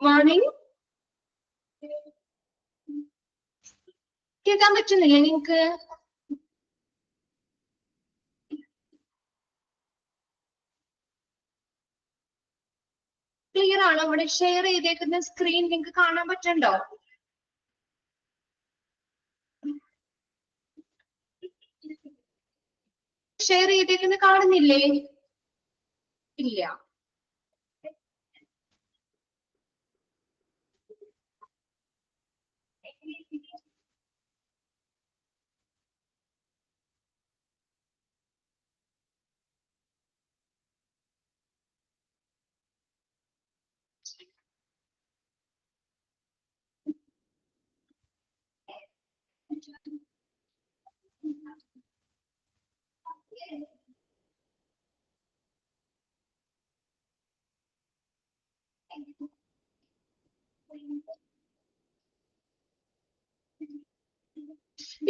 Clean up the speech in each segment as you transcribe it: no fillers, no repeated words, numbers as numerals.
Morning. കേൾക്കാൻ പറ്റുന്നില്ലേ നിങ്ങക്ക്? ക്ലിയർ ആണോ? ഇവിടെ ഷെയർ ചെയ്തേക്കുന്ന സ്ക്രീൻ നിങ്ങൾക്ക് കാണാൻ പറ്റണ്ടോ? ഷെയർ ചെയ്തേക്കുന്ന കാണുന്നില്ലേ? ഇല്ല.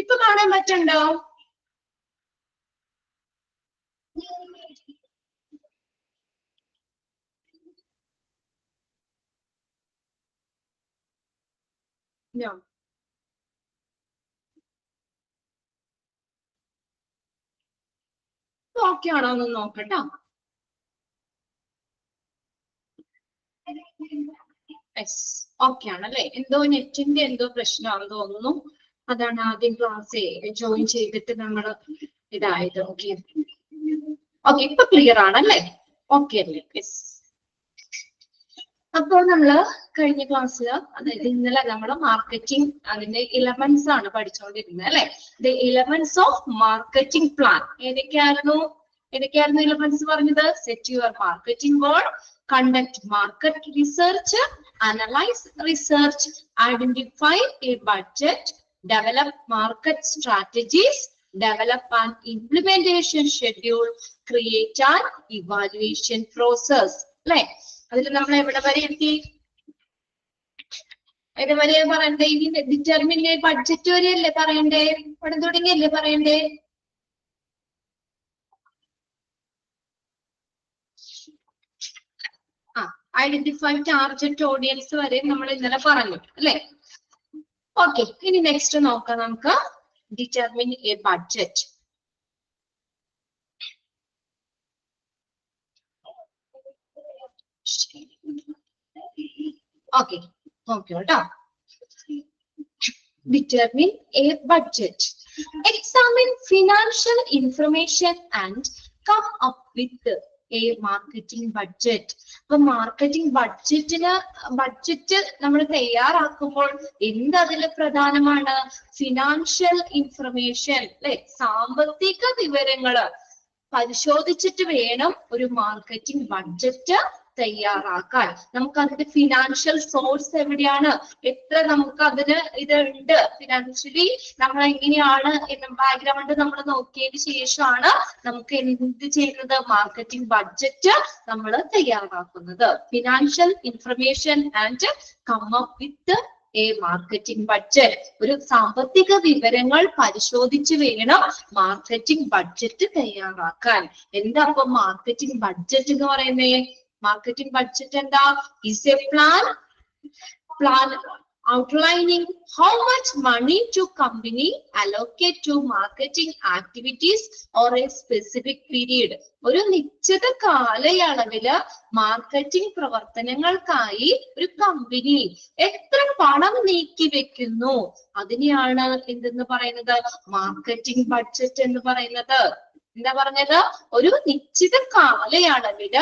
ഇപ്പൊ കാണാൻ പറ്റണ്ടോ? ഓക്കെ ആണോ ഒന്ന് നോക്കട്ടോ. ഓക്കെ ആണല്ലേ? എന്തോ നെറ്റിന്റെ എന്തോ പ്രശ്നമാണെന്ന് തോന്നുന്നു. അതാണ് ആദ്യം ക്ലാസ് ജോയിൻ ചെയ്തിട്ട് നമ്മൾ ഇതായത്. ഓക്കെ ഓക്കെ, ഇപ്പൊ ക്ലിയർ ആണല്ലേ? ഓക്കെ അല്ലേ? യെസ്. അപ്പോൾ നമ്മള് കഴിഞ്ഞ ക്ലാസ്സിൽ, അതായത് ഇന്നലെ നമ്മള് മാർക്കറ്റിംഗ് അതിന്റെ എലമെന്റ്സ് ആണ് പഠിച്ചുകൊണ്ടിരുന്നത് അല്ലെ? The elements of marketing plan. ഏതൊക്കെയായിരുന്നു എലമെന്റ്സ് പറഞ്ഞത്? Set your marketing goal, conduct market research, analyse research, identify a budget, develop market strategies, develop an implementation schedule, create an evaluation process. അല്ലെ? അതിൽ നമ്മൾ എവിടെ വരെ എത്തി? എവിടെ വരെ പറയണ്ടേ? ഇനി ഡിറ്റർമിൻ ബഡ്ജറ്റ് വരെയല്ലേ പറയണ്ടേ? ഇവിടെ തുടങ്ങിയല്ലേ പറയണ്ടേ? ഐഡന്റിഫൈ ടാർഗറ്റ് ഓഡിയൻസ് വരെ നമ്മൾ ഇന്നലെ പറഞ്ഞു അല്ലെ? ഓക്കെ, ഇനി നെക്സ്റ്റ് നോക്കാം നമുക്ക്. Determine A budget. ഓക്കെ, നോക്കൂ കേട്ടോ. Determine a budget. Examine financial information and come up with a marketing budget. അപ്പൊ മാർക്കറ്റിംഗ് ബഡ്ജറ്റ് നമ്മൾ തയ്യാറാക്കുമ്പോൾ എന്തതിൽ പ്രധാനമാണ്? ഫിനാൻഷ്യൽ ഇൻഫർമേഷൻ അല്ലെ? സാമ്പത്തിക വിവരങ്ങള് പരിശോധിച്ചിട്ട് വേണം ഒരു മാർക്കറ്റിംഗ് ബഡ്ജറ്റ് തയ്യാറാക്കാൻ. നമുക്ക് അതിന്റെ ഫിനാൻഷ്യൽ സോഴ്സ് എവിടെയാണ്, എത്ര നമുക്ക് അതിന് ഇതുണ്ട്, ഫിനാൻഷ്യലി നമ്മൾ എങ്ങനെയാണ് എന്ന ബാക്ക്ഗ്രൗണ്ട് നമ്മൾ നോക്കിയതിന് ശേഷമാണ് നമുക്ക് എന്ത് ചെയ്യുന്നത്? മാർക്കറ്റിംഗ് ബഡ്ജറ്റ് നമ്മൾ തയ്യാറാക്കുന്നത്. Financial information and come up with a marketing budget. ഒരു സാമ്പത്തിക വിവരങ്ങൾ പരിശോധിച്ച് വേണം മാർക്കറ്റിംഗ് ബഡ്ജറ്റ് തയ്യാറാക്കാൻ. എന്താ അപ്പൊ മാർക്കറ്റിംഗ് ബഡ്ജറ്റ് എന്ന് പറയുന്നേ? മാർക്കറ്റിംഗ് ബഡ്ജറ്റ് എന്താ? is a plan outlining how much money to company allocate to marketing activities or a specific period. ഒരു നിശ്ചിത കാലയളവില് മാർക്കറ്റിംഗ് പ്രവർത്തനങ്ങൾക്കായി ഒരു കമ്പനി എത്ര പണം നീക്കി വെക്കുന്നു, അതിനെയാണ് എന്തെന്ന് പറയുന്നത്? മാർക്കറ്റിംഗ് ബഡ്ജറ്റ് എന്ന് പറയുന്നത്. എന്താ പറഞ്ഞത്? ഒരു നിശ്ചിത കാലയളവില്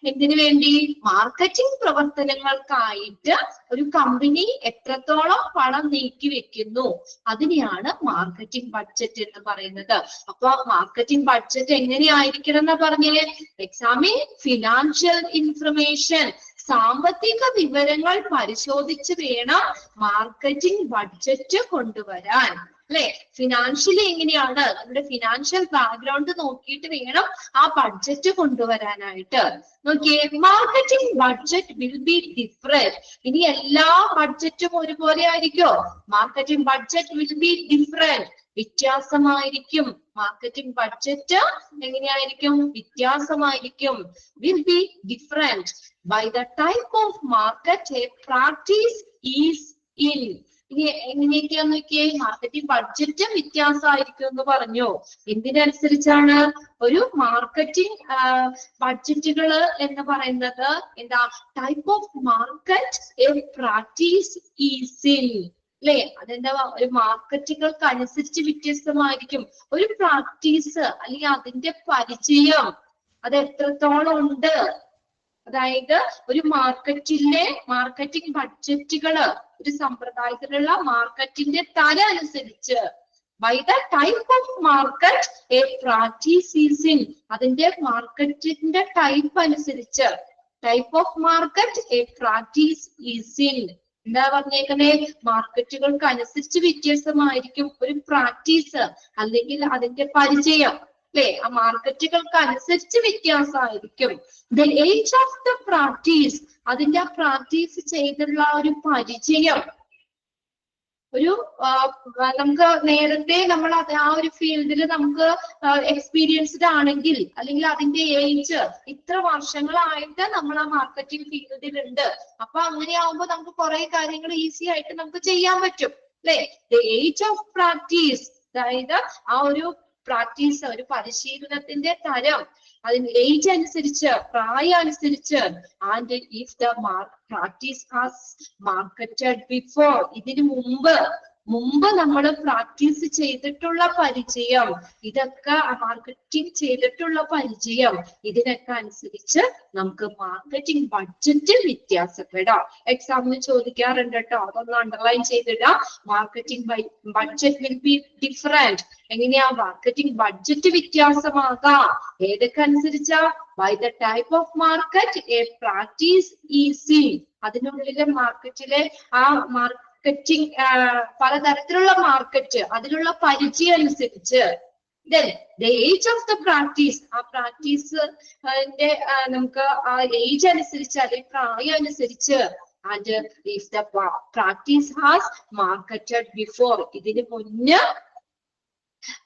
എന്തിനു വേണ്ടി? മാർക്കറ്റിംഗ് പ്രവർത്തനങ്ങൾക്കായിട്ട് ഒരു കമ്പനി എത്രത്തോളം പണം നീക്കി വെക്കുന്നു, അതിനെയാണ് മാർക്കറ്റിംഗ് ബഡ്ജറ്റ് എന്ന് പറയുന്നത്. അപ്പൊ മാർക്കറ്റിംഗ് ബഡ്ജറ്റ് എങ്ങനെയായിരിക്കണം എന്ന് പറഞ്ഞേ? എക്സാമിൻ ഫിനാൻഷ്യൽ ഇൻഫർമേഷൻ, സാമ്പത്തിക വിവരങ്ങൾ പരിശോധിച്ച് വേണം മാർക്കറ്റിംഗ് ബഡ്ജറ്റ് കൊണ്ടുവരാൻ. അല്ലെ? ഫിനാൻഷ്യലി എങ്ങനെയാണ്, നമ്മുടെ ഫിനാൻഷ്യൽ ബാക്ക്ഗ്രൗണ്ട് നോക്കിയിട്ട് വേണം ആ ബഡ്ജറ്റ് കൊണ്ടുവരാനായിട്ട്. നോക്കിയേ, marketing budget will be different. ഇനി എല്ലാ ബഡ്ജറ്റും ഒരുപോലെ ആയിരിക്കോ? Marketing budget will be different, വ്യത്യാസമായിരിക്കും. മാർക്കറ്റിംഗ് ബഡ്ജറ്റ് എങ്ങനെയായിരിക്കും? വ്യത്യാസമായിരിക്കും. Will be different by the type of market a practice is in. ഇനി എങ്ങനെയൊക്കെയാന്ന് നോക്കിയേ, മാർക്കറ്റിംഗ് ബഡ്ജറ്റ് വ്യത്യാസമായിരിക്കും എന്ന് പറഞ്ഞു. എന്തിനനുസരിച്ചാണ്? ഒരു മാർക്കറ്റിംഗ് ബഡ്ജറ്റുകള് എന്ന് പറയുന്നത് എന്താ? Type of market a practice is in, അല്ലെ? അതെന്താ? ഒരു മാർക്കറ്റുകൾക്ക് അനുസരിച്ച് വ്യത്യസ്തമായിരിക്കും. ഒരു പ്രാക്ടീസ് അല്ലെങ്കിൽ അതിന്റെ പരിചയം അത് എത്രത്തോളം ഉണ്ട്, അതായത് ഒരു മാർക്കറ്റിംഗ് ബഡ്ജറ്റുകള് ഒരു സമ്പ്രദായത്തിലുള്ള മാർക്കറ്റിന്റെ തരം അനുസരിച്ച്, by the type of market a practice is in, അതിന്റെ മാർക്കറ്റിന്റെ ടൈപ്പ് അനുസരിച്ച്, type of market a practice is in. എന്താ പറഞ്ഞേക്കണേ? മാർക്കറ്റുകൾക്ക് അനുസരിച്ച് വ്യത്യാസമായിരിക്കും ഒരു പ്രാക്ടീസ് അല്ലെങ്കിൽ അതിന്റെ പരിചയം, അല്ലെ? ആ മാർക്കറ്റുകൾക്ക് അനുസരിച്ച് വ്യത്യാസമായിരിക്കും. The age of the practice, അതിന്റെ ആ പ്രാക്ടീസ് ചെയ്തുള്ള ഒരു പരിചയം. ഒരു നമുക്ക് നേരത്തെ നമ്മൾ ആ ഒരു ഫീൽഡിൽ നമുക്ക് എക്സ്പീരിയൻസ്ഡ് ആണെങ്കിൽ, അല്ലെങ്കിൽ അതിന്റെ ഏജ് ഇത്ര വർഷങ്ങളായിട്ട് നമ്മൾ ആ മാർക്കറ്റിംഗ് ഫീൽഡിൽ ഉണ്ട്, അപ്പൊ അങ്ങനെയാവുമ്പോ നമുക്ക് കുറെ കാര്യങ്ങൾ ഈസി ആയിട്ട് നമുക്ക് ചെയ്യാൻ പറ്റും, അല്ലെ? ദ ഏജ് ഓഫ് പ്രാക്ടീസ്, അതായത് ആ ഒരു പ്രാക്ടീസ്, ഒരു പരിശീലനത്തിന്റെ തരം, അതിന് ഏജ് അനുസരിച്ച്, പ്രായം അനുസരിച്ച്. And if the practice has marketed before, ഇതിനു മുമ്പ് നമ്മൾ പ്രാക്ടീസ് ചെയ്തിട്ടുള്ള പരിചയം, ഇതൊക്കെ മാർക്കറ്റിംഗ് ചെയ്തിട്ടുള്ള പരിചയം, ഇതിനൊക്കെ അനുസരിച്ച് നമുക്ക് മാർക്കറ്റിംഗ് ബഡ്ജറ്റ് വ്യത്യാസപ്പെടാം. എക്സാമിന് ചോദിക്കാറുണ്ട് കേട്ടോ, അതൊന്ന് അണ്ടർലൈൻ ചെയ്തിടാം. Marketing budget will be different. എങ്ങനെയാ മാർക്കറ്റിംഗ് ബഡ്ജറ്റ് വ്യത്യാസമാകാം? ഏതൊക്കെ അനുസരിച്ചാ? By the type of market a practice is, അതിനുള്ളിലെ മാർക്കറ്റിലെ ആ മാർക്കറ്റിംഗ് പലതരത്തിലുള്ള മാർക്കറ്റ്, അതിലുള്ള പരിചയം അനുസരിച്ച്. Then the age of the practice, ആ പ്രാക്ടീസ് നമുക്ക് ആ ഏജ് അനുസരിച്ച്, അല്ലെങ്കിൽ പ്രായം അനുസരിച്ച്. And if the practice has marketed before, ഇതിന് മുന്നേ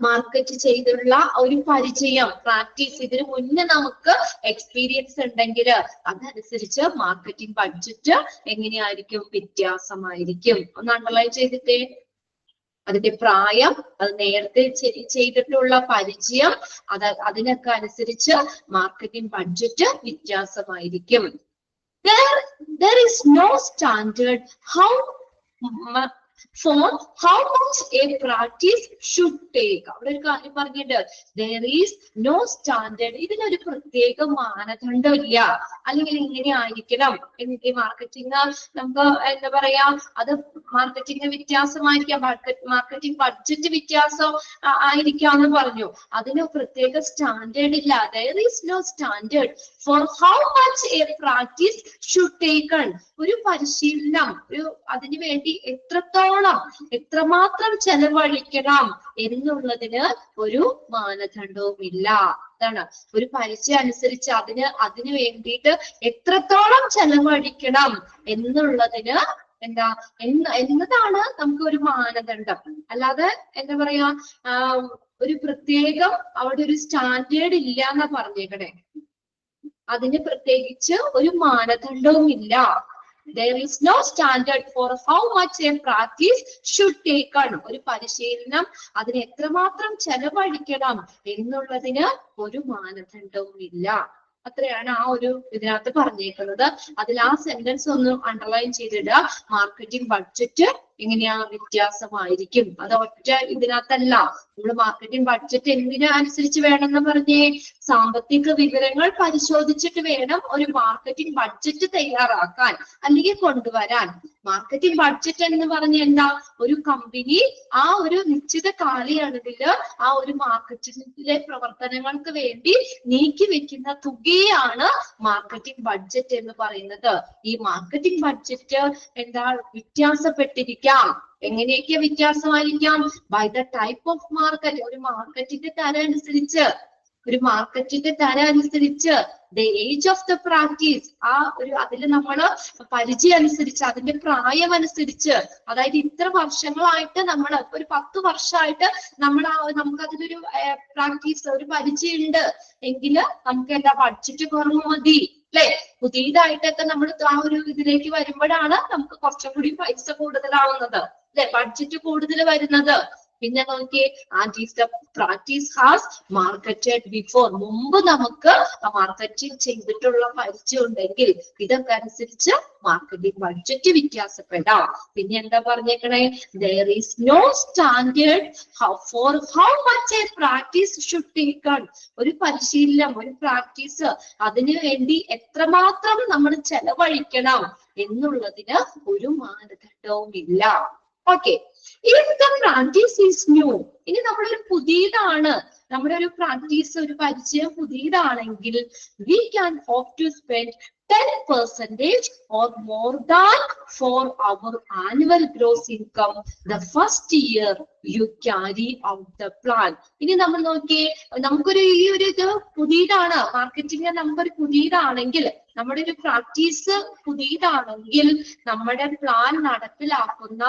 മാർക്കറ്റ് ചെയ്തുള്ള ഒരു പരിചയം, പ്രാക്ടീസ്, ഇതിനു മുന്നേ നമുക്ക് എക്സ്പീരിയൻസ് ഉണ്ടെങ്കിൽ അതനുസരിച്ച് മാർക്കറ്റിംഗ് ബഡ്ജറ്റ് എങ്ങനെയായിരിക്കും? വ്യത്യാസമായിരിക്കും. ഒന്ന് അണ്ടർലൈൻ ചെയ്തിട്ടേ. അതിന്റെ പ്രായം, അത് നേരത്തെ ചെയ്തിട്ടുള്ള പരിചയം, അതിനൊക്കെ അനുസരിച്ച് മാർക്കറ്റിംഗ് ബഡ്ജറ്റ് വ്യത്യാസമായിരിക്കും. There is no standard for how much a practice should take. അവിടെ ഒരു കാര്യം പറഞ്ഞിട്ട്, there is no standard, ഇതിനൊരു പ്രത്യേക മാനദണ്ഡം ഇല്ല, അല്ലെങ്കിൽ ഇങ്ങനെ ആയിരിക്കണം. എന്നിട്ട് മാർക്കറ്റിംഗ് നമുക്ക് എന്താ പറയാ, അത് മാർക്കറ്റിംഗ് വ്യത്യാസമായിരിക്കാം, മാർക്കറ്റിംഗ് ബഡ്ജറ്റ് വ്യത്യാസം ആയിരിക്കാം എന്ന് പറഞ്ഞു. അതിന് പ്രത്യേക സ്റ്റാൻഡേർഡ് ഇല്ല. there is no standard for how much a practice should take. ഒരു പരിശീലനം, അതിനു വേണ്ടി എത്രമാത്രം ചെലവഴിക്കണം എന്നുള്ളതിന് ഒരു മാനദണ്ഡവുമില്ല. അതാണ് ഒരു പരിചയം അനുസരിച്ച് അതിന് വേണ്ടിയിട്ട് എത്രത്തോളം ചെലവഴിക്കണം എന്നുള്ളതിന് എന്നതാണ് നമുക്ക് ഒരു മാനദണ്ഡം. അല്ലാതെ എന്താ പറയാ, ഒരു പ്രത്യേകം അവിടെ ഒരു സ്റ്റാൻഡേർഡ് ഇല്ല എന്നാ പറഞ്ഞേക്കണേ. അതിന് പ്രത്യേകിച്ച് ഒരു മാനദണ്ഡവും ഇല്ല. There is no standard for how much a practice should take. ഒരു പരിശീലനം അതിന് എത്രമാത്രം ചെലവഴിക്കണം എന്നുള്ളതിന് ഒരു മാനദണ്ഡവും ഇല്ല. അത്രയാണ് ആ ഒരു ഇതിനകത്ത് പറഞ്ഞേക്കുന്നത്. അതിൽ ആ സെന്റൻസ് ഒന്ന് അണ്ടർലൈൻ ചെയ്തിടുക. മാർക്കറ്റിംഗ് ബഡ്ജറ്റ് എങ്ങനെയാ വ്യത്യാസമായിരിക്കും. അത് ഒറ്റ ഇതിനകത്തല്ല. നമ്മൾ മാർക്കറ്റിംഗ് ബഡ്ജറ്റ് എന്തിനനുസരിച്ച് വേണമെന്ന് പറഞ്ഞേ, സാമ്പത്തിക വിവരങ്ങൾ പരിശോധിച്ചിട്ട് വേണം ഒരു മാർക്കറ്റിംഗ് ബഡ്ജറ്റ് തയ്യാറാക്കാൻ അല്ലെങ്കിൽ കൊണ്ടുവരാൻ. മാർക്കറ്റിംഗ് ബഡ്ജറ്റ് എന്ന് പറഞ്ഞ എന്താ, ഒരു കമ്പനി ആ ഒരു നിശ്ചിത കാലയളവില് ആ ഒരു മാർക്കറ്റിംഗിലെ പ്രവർത്തനങ്ങൾക്ക് വേണ്ടി നീക്കി വെക്കുന്ന തുക ഇവയാണ് മാർക്കറ്റിംഗ് ബഡ്ജറ്റ് എന്ന് പറയുന്നത്. ഈ മാർക്കറ്റിംഗ് ബഡ്ജറ്റ് എന്താ വ്യത്യാസപ്പെട്ടിരിക്കാം. എങ്ങനെയൊക്കെ വ്യത്യാസമായിരിക്കാം? By the type of market. ഒരു മാർക്കറ്റിന്റെ തരം അനുസരിച്ച്, the age of the practice, ആ ഒരു അതിൽ നമ്മള് പരിചയം അനുസരിച്ച്, അതിന്റെ പ്രായം അനുസരിച്ച്, അതായത് ഇത്ര വർഷങ്ങളായിട്ട് നമ്മൾ ഒരു 10 വർഷമായിട്ട് നമുക്ക് അതിലൊരു പ്രാക്ടീസ്, ഒരു പരിചയം ഉണ്ട് എങ്കിൽ നമുക്ക് എന്താ ബഡ്ജറ്റ് കുറവ് മതി അല്ലെ. പുതിയതായിട്ടൊക്കെ നമ്മൾ ആ ഒരു ഇതിലേക്ക് വരുമ്പോഴാണ് നമുക്ക് കുറച്ചും കൂടി പൈസ കൂടുതലാവുന്നത് അല്ലെ, ബഡ്ജറ്റ് കൂടുതൽ വരുന്നത്. പിന്നെ നോക്കിയേ, and if the practice has marketed before, മുമ്പ് നമുക്ക് മാർക്കറ്റിംഗ് ചെയ്തിട്ടുള്ള പരിചയം ഉണ്ടെങ്കിൽ ഇതൊക്കെ അനുസരിച്ച് മാർക്കറ്റിംഗ് ബഡ്ജറ്റ് വ്യത്യാസപ്പെടാം. പിന്നെ എന്താ പറഞ്ഞേക്കണേ? there is no standard for how much a practice should take on. ഒരു പരിശീലനം, ഒരു പ്രാക്ടീസ്, അതിനു വേണ്ടി എത്രമാത്രം നമ്മൾ ചെലവഴിക്കണം എന്നുള്ളതിന് ഒരു മാനദണ്ഡവും ഇല്ല. Okay, if the practice is new, ഇനി നമ്മളൊരു പുതിയതാണ്, നമ്മുടെ ഒരു പ്രാക്ടീസ്, ഒരു പരിചയം പുതിയതാണെങ്കിൽ we can hope to spend 10% or more than for our annual gross income the first year you carry out the plan. ഇനി നമ്മൾ നോക്കിയേ, നമുക്കൊരു ഈ ഒരു ഇത് പുതിയതാണ്, മാർക്കറ്റിംഗ് നമുക്കൊരു പുതിയതാണെങ്കിൽ, നമ്മുടെ ഒരു പ്രാക്ടീസ് പുതിയതാണെങ്കിൽ നമ്മുടെ പ്ലാൻ നടപ്പിലാക്കുന്ന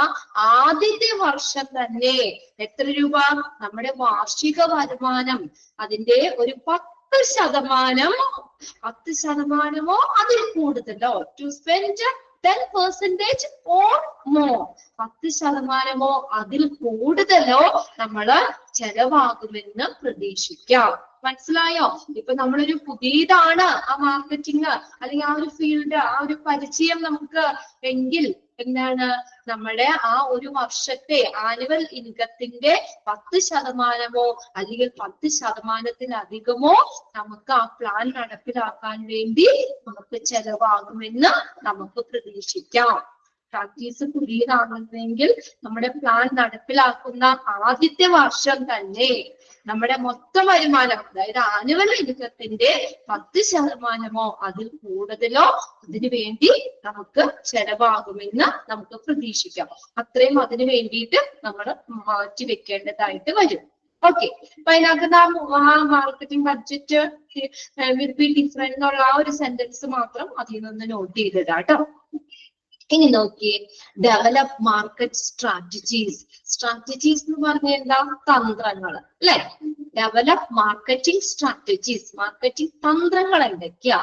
ആദ്യത്തെ വർഷം തന്നെ എത്ര രൂപ? നമ്മുടെ വാർഷിക വരുമാനം അതിന്റെ ഒരു 10%മോ അതിൽ കൂടുതലോ, ടു സ്പെൻഡ് 10% or more, 10%മോ അതിൽ കൂടുതലോ നമ്മള് ചെലവാകുമെന്ന് പ്രതീക്ഷിക്കാം. മനസ്സിലായോ? ഇപ്പൊ നമ്മളൊരു പുതിയതാണ് ആ മാർക്കറ്റിംഗ് അല്ലെങ്കിൽ ആ ഒരു ഫീൽഡ്, ആ ഒരു പരിചയം നമുക്ക് എങ്കിൽ എന്താണ്, നമ്മുടെ ആ ഒരു വർഷത്തെ ആനുവൽ ഇൻകത്തിന്റെ 10%മോ അല്ലെങ്കിൽ 10%-ലധികമോ നമുക്ക് ആ പ്ലാൻ നടപ്പിലാക്കാൻ വേണ്ടി നമുക്ക് ചെലവാകുമെന്ന് നമുക്ക് പ്രതീക്ഷിക്കാം. പ്രാക്ടീസ് പുതിയതാകുന്നെങ്കിൽ നമ്മുടെ പ്ലാൻ നടപ്പിലാക്കുന്ന ആദ്യത്തെ വർഷം തന്നെ നമ്മുടെ മൊത്തം വരുമാനം, അതായത് ആനുവൽ ഇൻകത്തിന്റെ 10%മോ അതിൽ കൂടുതലോ അതിനു വേണ്ടി നമുക്ക് ചെലവാകുമെന്ന് നമുക്ക് പ്രതീക്ഷിക്കാം. അത്രയും അതിനു വേണ്ടിയിട്ട് നമ്മൾ മാറ്റി വെക്കേണ്ടതായിട്ട് വരും. ഓക്കെ, അപ്പൊ അതിനകത്ത് ആ marketing budget will be different എന്നുള്ള ആ ഒരു സെന്റൻസ് മാത്രം അതിൽ നിന്ന് നോട്ട് ചെയ്തിടാം കേട്ടോ. ഇനി നോക്കിയേ, ഡെവലപ്പ് മാർക്കറ്റ് സ്ട്രാറ്റജീസ്. സ്ട്രാറ്റജീസ് എന്ന് പറഞ്ഞാൽ എന്താ? തന്ത്രങ്ങൾ അല്ലെ. ഡെവലപ്പ് മാർക്കറ്റിംഗ് സ്ട്രാറ്റജീസ്, മാർക്കറ്റിംഗ് തന്ത്രങ്ങൾ എന്തൊക്കെയാ?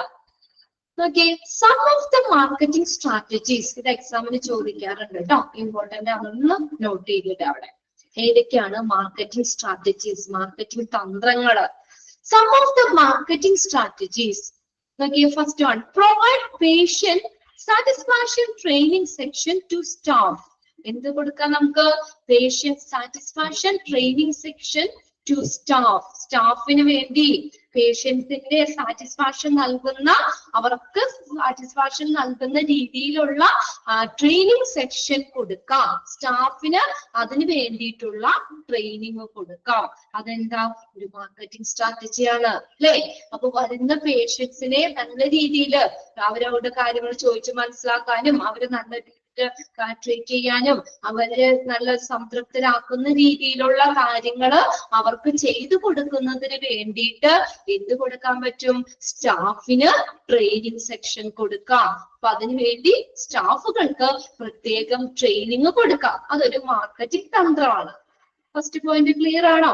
നോക്കിയേ, some of the marketing strategies, ഇത് എക്സാമിന് ചോദിക്കാറുണ്ട് കേട്ടോ, ഇമ്പോർട്ടന്റ് ആണെന്ന് നോട്ട് ചെയ്തിട്ട് അവിടെ ഏതൊക്കെയാണ് മാർക്കറ്റിംഗ് സ്ട്രാറ്റജീസ്, മാർക്കറ്റിംഗ് തന്ത്രങ്ങള്. Some of the marketing strategies നോക്കിയേ, first one, provide patient satisfaction training section to staff. എന്ത് കൊടുക്കാം നമുക്ക്? Patient satisfaction training section to staff. സ്റ്റാഫിന് വേണ്ടി പേഷ്യൻസിന്റെ സാറ്റിസ്ഫാക്ഷൻ നൽകുന്ന, അവർക്ക് സാറ്റിസ്ഫാക്ഷൻ നൽകുന്ന രീതിയിലുള്ള ട്രെയിനിങ് സെക്ഷൻ കൊടുക്കാം. സ്റ്റാഫിന് അതിന് വേണ്ടിയിട്ടുള്ള ട്രെയിനിങ് കൊടുക്കാം. അതെന്താ? ഒരു മാർക്കറ്റിംഗ് സ്ട്രാറ്റജിയാണ് അല്ലെ. അപ്പൊ വരുന്ന പേഷ്യൻസിനെ നല്ല രീതിയിൽ അവരോട് കാര്യങ്ങൾ ചോദിച്ച് മനസ്സിലാക്കാനും അവര് നല്ല ട്രീറ്റ് ചെയ്യാനും അവരെ നല്ല സംതൃപ്തരാക്കുന്ന രീതിയിലുള്ള കാര്യങ്ങള് അവർക്ക് ചെയ്തു കൊടുക്കുന്നതിന് വേണ്ടിയിട്ട് എന്ത് കൊടുക്കാൻ പറ്റും? സ്റ്റാഫിന് ട്രെയിനിങ് സെക്ഷൻ കൊടുക്കാം. അപ്പൊ അതിനുവേണ്ടി സ്റ്റാഫുകൾക്ക് പ്രത്യേകം ട്രെയിനിങ് കൊടുക്കാം. അതൊരു മാർക്കറ്റിംഗ് തന്ത്രമാണ്. ഫസ്റ്റ് പോയിന്റ് ക്ലിയർ ആണോ?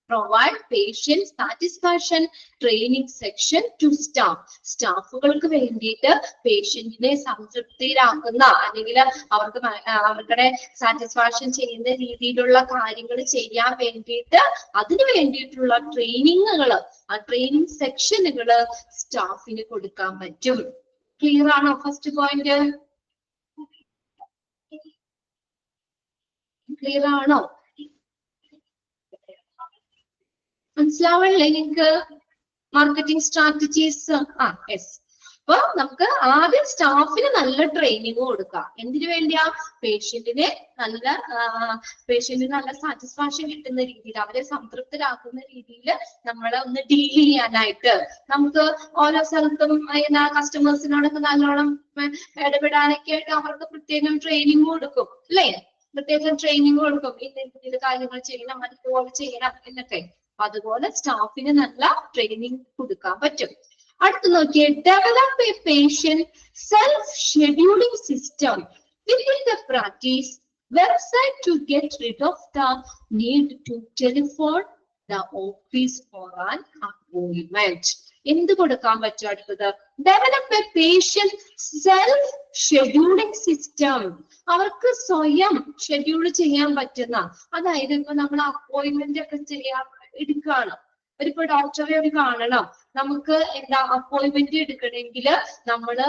Provide patient satisfaction training section to staff. സ്റ്റാഫുകൾക്ക് വേണ്ടിയിട്ട് പേഷ്യന്റിനെ സംതൃപ്തിയിലാക്കുന്ന അല്ലെങ്കിൽ അവരുടെ സാറ്റിസ്ഫാക്ഷൻ ചെയ്യുന്ന രീതിയിലുള്ള കാര്യങ്ങൾ ചെയ്യാൻ വേണ്ടിയിട്ട് അതിനു വേണ്ടിയിട്ടുള്ള ട്രെയിനിങ്ങുകൾ, ആ ട്രെയിനിങ് സെക്ഷനുകൾ സ്റ്റാഫിന് കൊടുക്കാൻ പറ്റും. ക്ലിയർ ആണോ? ഫസ്റ്റ് പോയിന്റ് ക്ലിയർ ആണോ? മനസ്സിലാവല്ലേ നിങ്ങൾക്ക്? Marketing strategies. യെസ്. അപ്പൊ നമുക്ക് ആദ്യം സ്റ്റാഫിന് നല്ല ട്രെയിനിങ് കൊടുക്കാം. എന്തിനു വേണ്ടിയാ? പേഷ്യന്റിന് നല്ല സാറ്റിസ്ഫാക്ഷൻ കിട്ടുന്ന രീതിയിൽ, അവരെ സംതൃപ്തരാക്കുന്ന രീതിയിൽ നമ്മളെ ഒന്ന് ഡീൽ ചെയ്യാനായിട്ട്, നമുക്ക് ഓരോ സ്ഥലത്തും കസ്റ്റമേഴ്സിനോടൊക്കെ നല്ലോണം ഇടപെടാനൊക്കെ ആയിട്ട് അവർക്ക് പ്രത്യേകം ട്രെയിനിങ് കൊടുക്കും അല്ലേ? പ്രത്യേകം ട്രെയിനിങ് കൊടുക്കും. ഇത് കാര്യങ്ങൾ ചെയ്യണം, അതുപോലെ ചെയ്യണം എന്നൊക്കെ. അതുപോലെ സ്റ്റാഫിന് നല്ല ട്രെയിനിങ് കൊടുക്കാൻ പറ്റും. അടുത്ത് നോക്കിയേ, develop A patient self scheduling system within the practice website to get rid of the need to telephone the office for an appointment. എന്ത് കൊടുക്കാൻ പറ്റും? അടുത്തത്, develop A patient self scheduling system. അവർക്ക് സ്വയം ഷെഡ്യൂൾ ചെയ്യാൻ പറ്റുന്ന, അതായത് ഇപ്പൊ നമ്മൾ അപ്പോയിന്റ്മെന്റ് ഒക്കെ എടുക്കുകയാണ്, ഇപ്പൊ ഡോക്ടറെ ഒരു കാണണം, നമുക്ക് അപ്പോയിന്റ്മെന്റ് എടുക്കണമെങ്കിൽ നമ്മള്